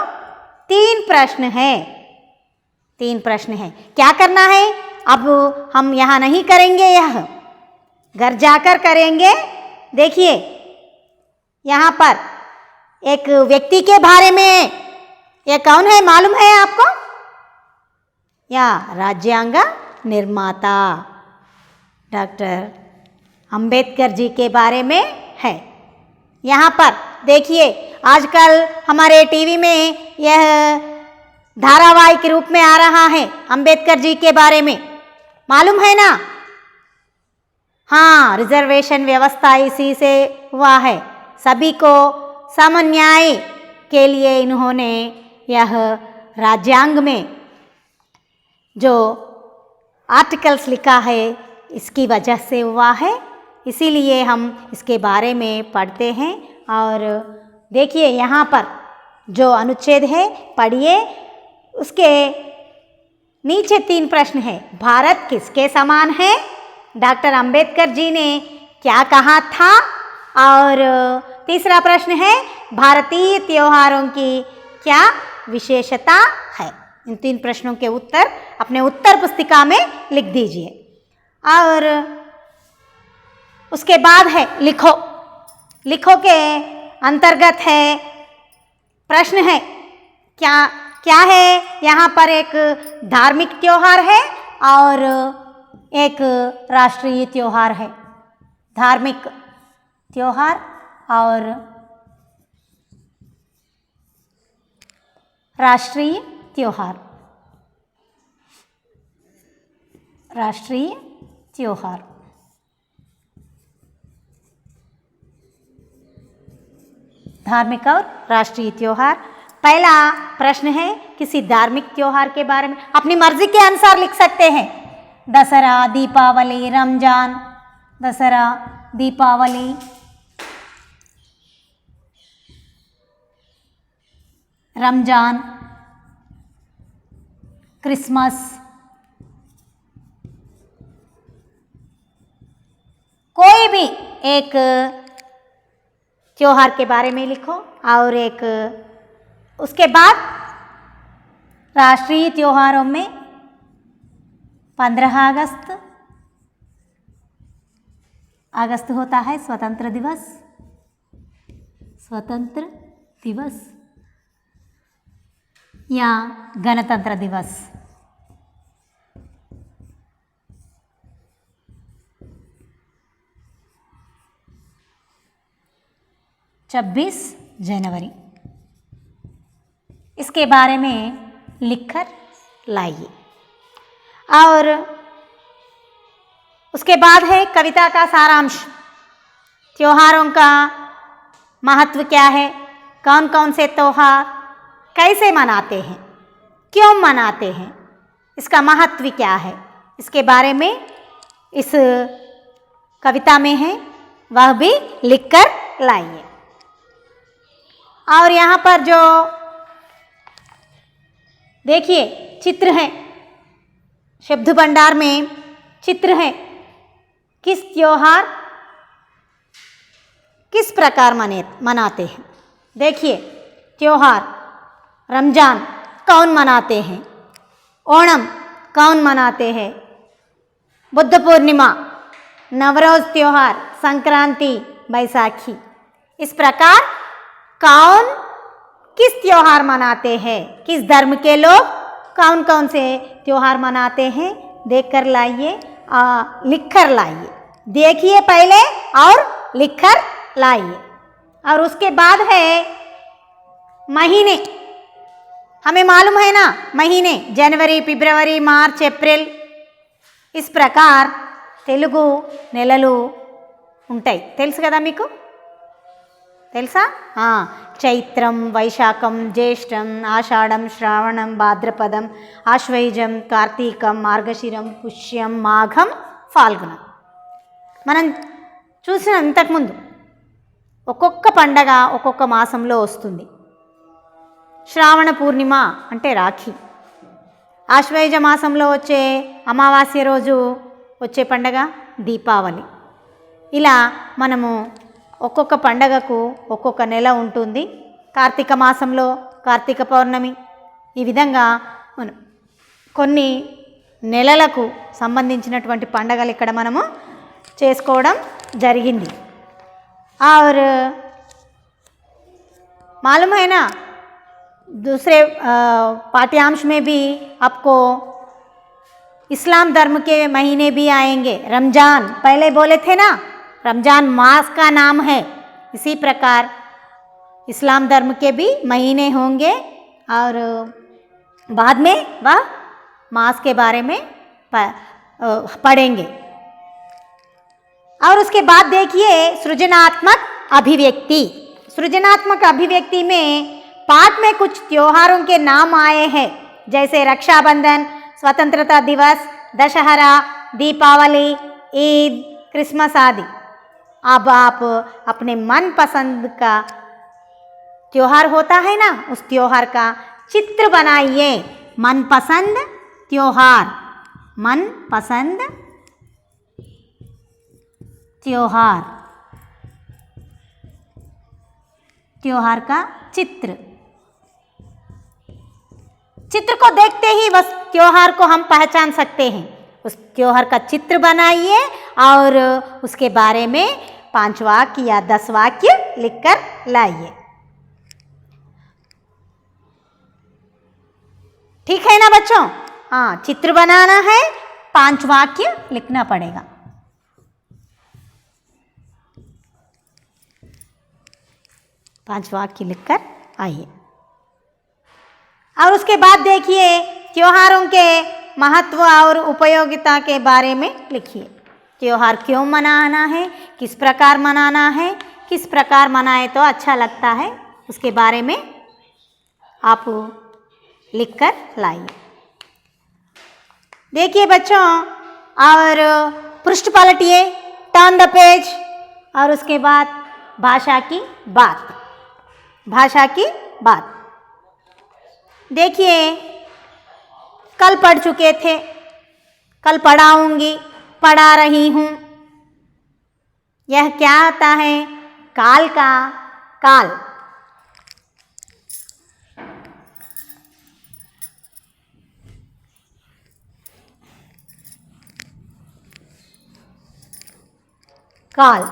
3 प्रश्न है. क्या करना है? अब हम यहाँ नहीं करेंगे, यह घर जाकर करेंगे. देखिए, यहाँ पर एक व्यक्ति के बारे में, यह कौन है मालूम है आपको? या राज्यांग निर्माता डॉक्टर अंबेडकर जी के बारे में है. यहाँ पर देखिए, आजकल हमारे टीवी में यह धारावाहिक रूप में आ रहा है. अंबेडकर जी के बारे में मालूम है ना? हाँ, रिजर्वेशन व्यवस्था इसी से हुआ है. सभी को सम न्याय के लिए इन्होंने यह राज्यांग में जो आर्टिकल्स लिखा है, इसकी वजह से हुआ है. इसीलिए हम इसके बारे में पढ़ते हैं. और देखिए, यहाँ पर जो अनुच्छेद है पढ़िए. उसके नीचे 3 प्रश्न है. भारत किसके समान है? डॉक्टर अंबेडकर जी ने क्या कहा था? और तीसरा प्रश्न है, भारतीय त्योहारों की क्या विशेषता है? इन 3 प्रश्नों के उत्तर अपने उत्तर पुस्तिका में लिख दीजिए. और उसके बाद है लिखो. लिखो के अंतर्गत है प्रश्न है. क्या है? यहाँ पर एक धार्मिक त्योहार है और एक राष्ट्रीय त्योहार है. धार्मिक त्योहार और राष्ट्रीय त्योहार. धार्मिक और राष्ट्रीय त्योहार. पहला प्रश्न है, किसी धार्मिक त्योहार के बारे में अपनी मर्जी के अनुसार लिख सकते हैं. दशहरा, दीपावली, रमजान. दशहरा, दीपावली, रमजान, क्रिसमस. कोई भी एक त्योहार के बारे में लिखो और एक उसके बाद राष्ट्रीय त्योहारों में 15 अगस्त होता है स्वतंत्र दिवस या गणतंत्र दिवस। 26 जनवरी, इसके बारे में लिखकर लाइए। और उसके बाद है कविता का सारांश। त्योहारों का महत्व क्या है, कौन कौन से त्योहार कैसे मनाते हैं, क्यों मनाते हैं, इसका महत्व क्या है, इसके बारे में इस कविता में है, वह भी लिखकर लाइए। और यहाँ पर जो देखिए चित्र है, शब्द भंडार में चित्र है, किस त्योहार किस प्रकार मनाते हैं। देखिए त्योहार, रमजान कौन मनाते हैं, ओणम कौन मनाते हैं, बुद्ध पूर्णिमा, नवरोज त्योहार, संक्रांति, बैसाखी, इस प्रकार कौन किस त्योहार मनाते हैं, किस धर्म के लोग कौन कौन से त्योहार मनाते हैं, देखकर लाइए, लिखकर लाइए। देखिए पहले और लिखकर लाइए। और उसके बाद है महीने, हमें मालूम है ना महीने, जनवरी, फरवरी, मार्च, अप्रैल, इस प्रकार తెలుగు నెలలు ఉంటాయి, తెలుసు కదా మీకు, తెలుసా? చైత్రం, వైశాఖం, జ్యేష్టం, ఆషాఢం, శ్రావణం, భాద్రపదం, ఆశ్వయుజం, కార్తీకం, మార్గశిరం, పుష్యం, మాఘం, ఫాల్గుణం. మనం చూసిన ఇంతకుముందు ఒక్కొక్క పండగ ఒక్కొక్క మాసంలో వస్తుంది. శ్రావణ పూర్ణిమ అంటే రాఖీ, ఆశ్వయుజ మాసంలో వచ్చే అమావాస్య రోజు వచ్చే పండగ దీపావళి. ఇలా మనము ఒక్కొక్క పండగకు ఒక్కొక్క నెల ఉంటుంది. కార్తీక మాసంలో కార్తీక పౌర్ణమి, ఈ విధంగా మనం కొన్ని నెలలకు సంబంధించినటువంటి పండగలు ఇక్కడ మనము చేసుకోవడం జరిగింది. और मालूम है ना दूसरे पाठ्यांश में भी आपको इस्लाम धर्म के महीने भी आएंगे. रमज़ान पहले बोले थे ना, रमज़ान मास का नाम है, इसी प्रकार इस्लाम धर्म के भी महीने होंगे और बाद में वह मास के बारे में पढ़ेंगे. और उसके बाद देखिए सृजनात्मक अभिव्यक्ति. सृजनात्मक अभिव्यक्ति में पाठ में कुछ त्योहारों के नाम आए हैं, जैसे रक्षाबंधन, स्वतंत्रता दिवस, दशहरा, दीपावली, ईद, क्रिसमस आदि. अब आप अपने मनपसंद का त्योहार होता है ना, उस त्योहार का चित्र बनाइए. मनपसंद त्योहार, मनपसंद त्योहार, त्योहार का चित्र. चित्र को देखते ही बस त्योहार को हम पहचान सकते हैं. उस त्योहार का चित्र बनाइए और उसके बारे में 5 वाक्य या 10 वाक्य लिखकर लाइए. ठीक है ना बच्चों? हाँ, चित्र बनाना है, 5 वाक्य लिखना पड़ेगा. 5 वाक्य लिखकर आइए. और उसके बाद देखिए त्योहारों के महत्व और उपयोगिता के बारे में लिखिए. त्योहार क्यों मनाना है, किस प्रकार मनाना है, किस प्रकार मनाए तो अच्छा लगता है, उसके बारे में आप लिखकर लाइए. देखिए बच्चों, और पृष्ठ पलटिए, टर्न द पेज. और उसके बाद भाषा की बात, भाषा की बात. देखिए कल पढ़ चुके थे, कल पढ़ाऊंगी, पढ़ा रही हूँ, यह क्या आता है? काल का काल। కాల్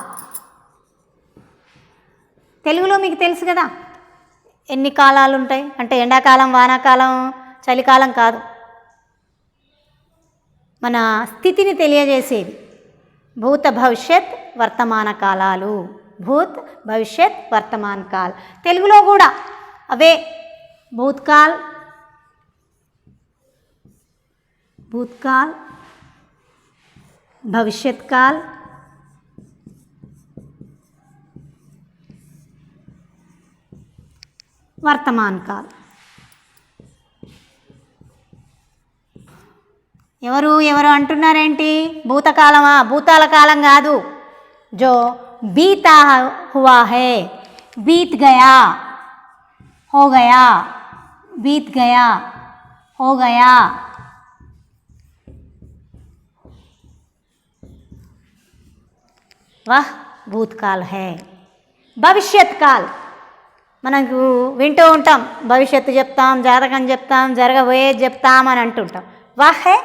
తెలుగులో మీకు తెలుసు కదా ఎన్ని కాలాలు ఉంటాయి అంటే ఎండాకాలం, వానాకాలం, చలికాలం కాదు. మన స్థితిని తెలియజేసేది భూత భవిష్యత్ వర్తమాన కాలాలు. భూత్ భవిష్యత్ వర్తమాన్ కాల్. తెలుగులో కూడా అవే భూత్కాల్, భూత్కాల్, భవిష్యత్ కాల్, వర్తమాన్ కాల్. ఎవరు ఎవరు అంటున్నారేంటి? భూతకాలమా? భూతాల కాలం కాదు. జో బీతా హువా హై, बीत गया, हो गया, बीत गया, हो गया. वह भूतकाल है. భవిష్యత్ కాల్ మనకు వింటూ ఉంటాం, భవిష్యత్తు చెప్తాం, జాతకం చెప్తాం, జరగబోయేది చెప్తాం అని అంటుంటాం. వహ్ है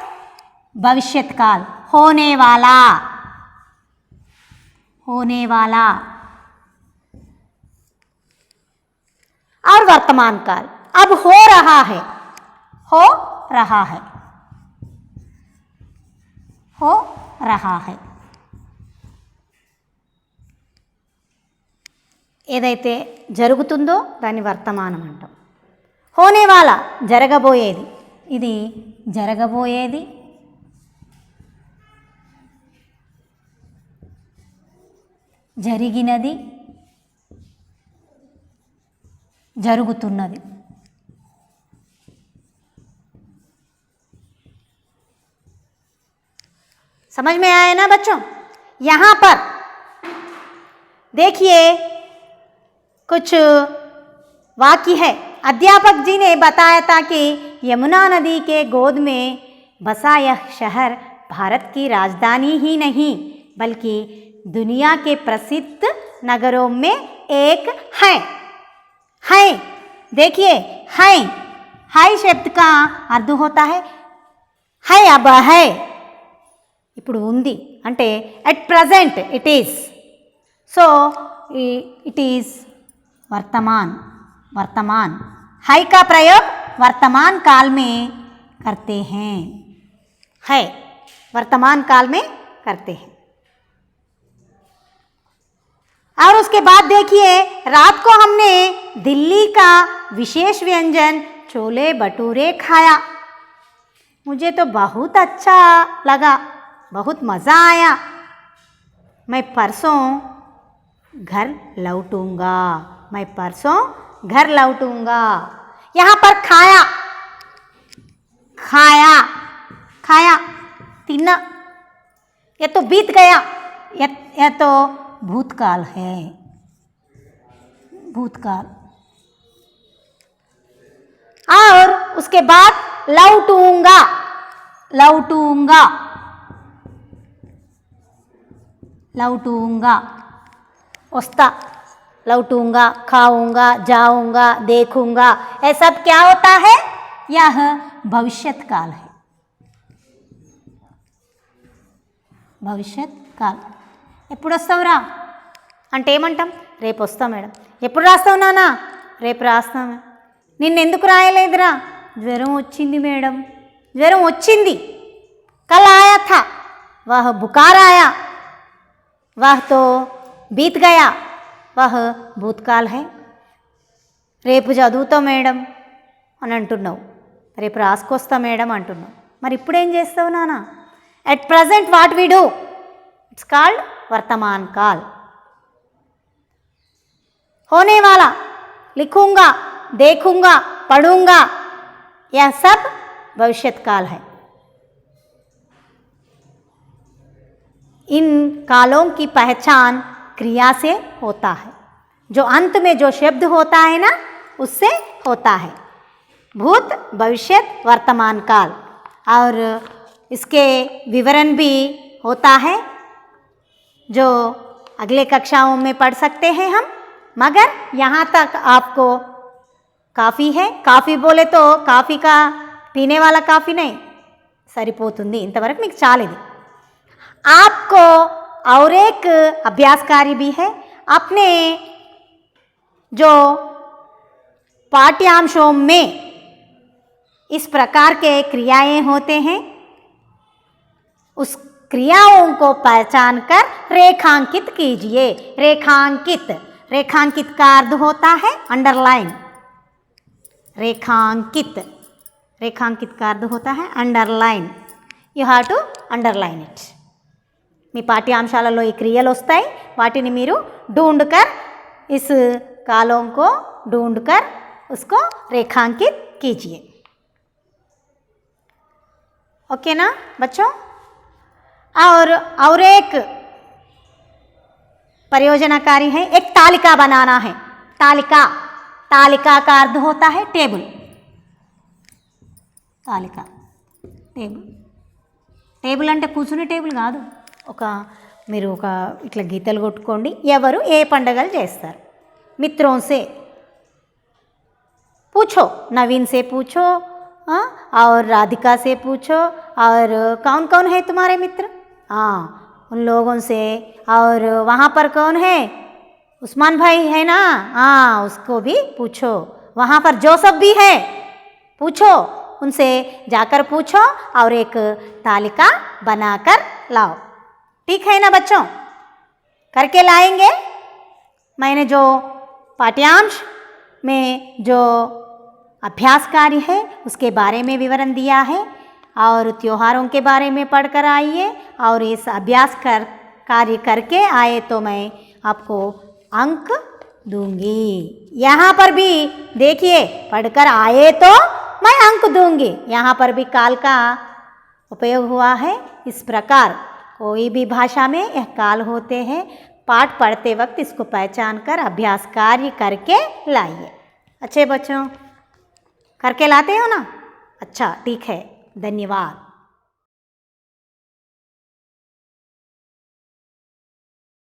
भविष्यत काल, होने वाला, होने वाला. और वर्तमान काल अब हो रहा है, हो रहा है, हो रहा है. ఏదైతే జరుగుతుందో దాన్ని వర్తమానం అంటాం. హోనేవాలా జరగబోయేది, ఇది జరగబోయేది. జరిగినది, జరుగుతున్నది. समझ में आया ना बच्चों? यहाँ पर देखिए कुछ वाक्य है. अध्यापक जी ने बताया था कि यमुना नदी के गोद में बसा यह शहर भारत की राजधानी ही नहीं बल्कि दुनिया के प्रसिद्ध नगरों में एक है. है देखिए, है, है शब्द का अर्थ होता है अब है, ఇప్పుడు ఉంది అంటే at present it is. so it is वर्तमान. वर्तमान है का प्रयोग वर्तमान काल में करते हैं. है वर्तमान काल में करते हैं. और उसके बाद देखिए रात को हमने दिल्ली का विशेष व्यंजन छोले भटूरे खाया. मुझे तो बहुत अच्छा लगा, बहुत मज़ा आया. मैं परसों घर लौटूंगा, मैं परसों घर लौटूंगा. यहाँ पर खाया, खाया, खाया, तिना. ये तो बीत गया, यह तो भूतकाल है, भूतकाल. और उसके बाद लौटूंगा, लौटूंगा, लौटूंगा, वस्ता, लौटूंगा, खाऊंगा, जाऊंगा, देखूंगा. ये सब क्या होता है? यह भविष्यत काल है. భవిష్యత్ కాల్. ఎప్పుడు వస్తావురా అంటే ఏమంటాం? రేపు వస్తాం మేడం. ఎప్పుడు రాస్తావు నాన్న? రేపు రాస్తాము. నిన్నెందుకు రాయలేదురా? జ్వరం వచ్చింది మేడం. జ్వరం వచ్చింది. కల్ ఆయా థా, వహ్ బుకార్ ఆయా, వహ్ తో బీత్ గయా, వహ్ భూత్కాల్ హై. రేపు చదువుతావు మేడం అని అంటున్నావు, రేపు రాసుకొస్తా మేడం అంటున్నావు. మరి ఇప్పుడేం చేస్తావు నాన్న? at present what we do? it's called वर्तमान काल. होने वाला लिखूंगा, देखूंगा, पढ़ूंगा, यह सब भविष्यत काल है. इन कालों की पहचान क्रिया से होता है. जो अंत में जो शब्द होता है ना, उससे होता है. भूत, भविष्यत, वर्तमान काल. और इसके विवरण भी होता है. जो अगले कक्षाओं में पढ़ सकते हैं हम, मगर यहाँ तक आपको काफ़ी है. కాఫీ बोले तो కాఫీ का पीने वाला కాఫీ नहीं, సరిపోతుంది. ఇంతవరకు మీకు చాలు ఇది. आपको और एक अभ्यास कार्य भी है. अपने जो पाठ्यांशों में इस प्रकार के क्रियाएं होते हैं, उस क्रियाओं को पहचान कर रेखांकित कीजिए. रेखांकित, रेखांकित का अर्थ होता है अंडरलाइन. रेखांकित, रेखांकित का अर्थ होता है underline. You have to underline it. మీ పాఠ్యాంశాలలో ఈ క్రియలు వస్తాయి, వాటిని మీరు ढूंढकर इस कालों को ढूंढकर उसको रेखांकित कीजिए. ओके ना बच्चों. और एक परियोजना कार्य है, एक तालिका बनाना है. तालिका, तालिका का अर्थ होता है टेबल. तालिका, टेबल. టేబుల్ అంటే కూర్చునే టేబుల్ కాదు. మీరు ఒక ఇట్లా గీతలు కొట్టుకోండి. ఎవరు ఏ పండుగలు చేస్తారు? मित्रों से पूछो, नवीन से पूछो, और राधिका से पूछो, और कौन कौन है तुम्हारे मित्र? हाँ, उन लोगों से. और वहाँ पर कौन है? उस्मान भाई है ना, हाँ, उसको भी पूछो. वहाँ पर जोसफ भी है, पूछो, उनसे जाकर पूछो और एक तालिका बनाकर लाओ. ठीक है ना बच्चों? करके लाएंगे. मैंने जो पाठ्यांश में जो अभ्यास कार्य है उसके बारे में विवरण दिया है, और त्योहारों के बारे में पढ़कर आइए, और इस अभ्यास कार्य करके आए तो मैं आपको अंक दूंगी. यहाँ पर भी देखिए, पढ़कर आए तो मैं अंक दूंगी. यहाँ पर भी काल का उपयोग हुआ है. इस प्रकार कोई भी भाषा में यह काल होते हैं. पाठ पढ़ते वक्त इसको पहचान कर अभ्यास कार्य करके लाइए. अच्छे बच्चों, करके लाते हो ना? अच्छा, ठीक है. धन्यवाद.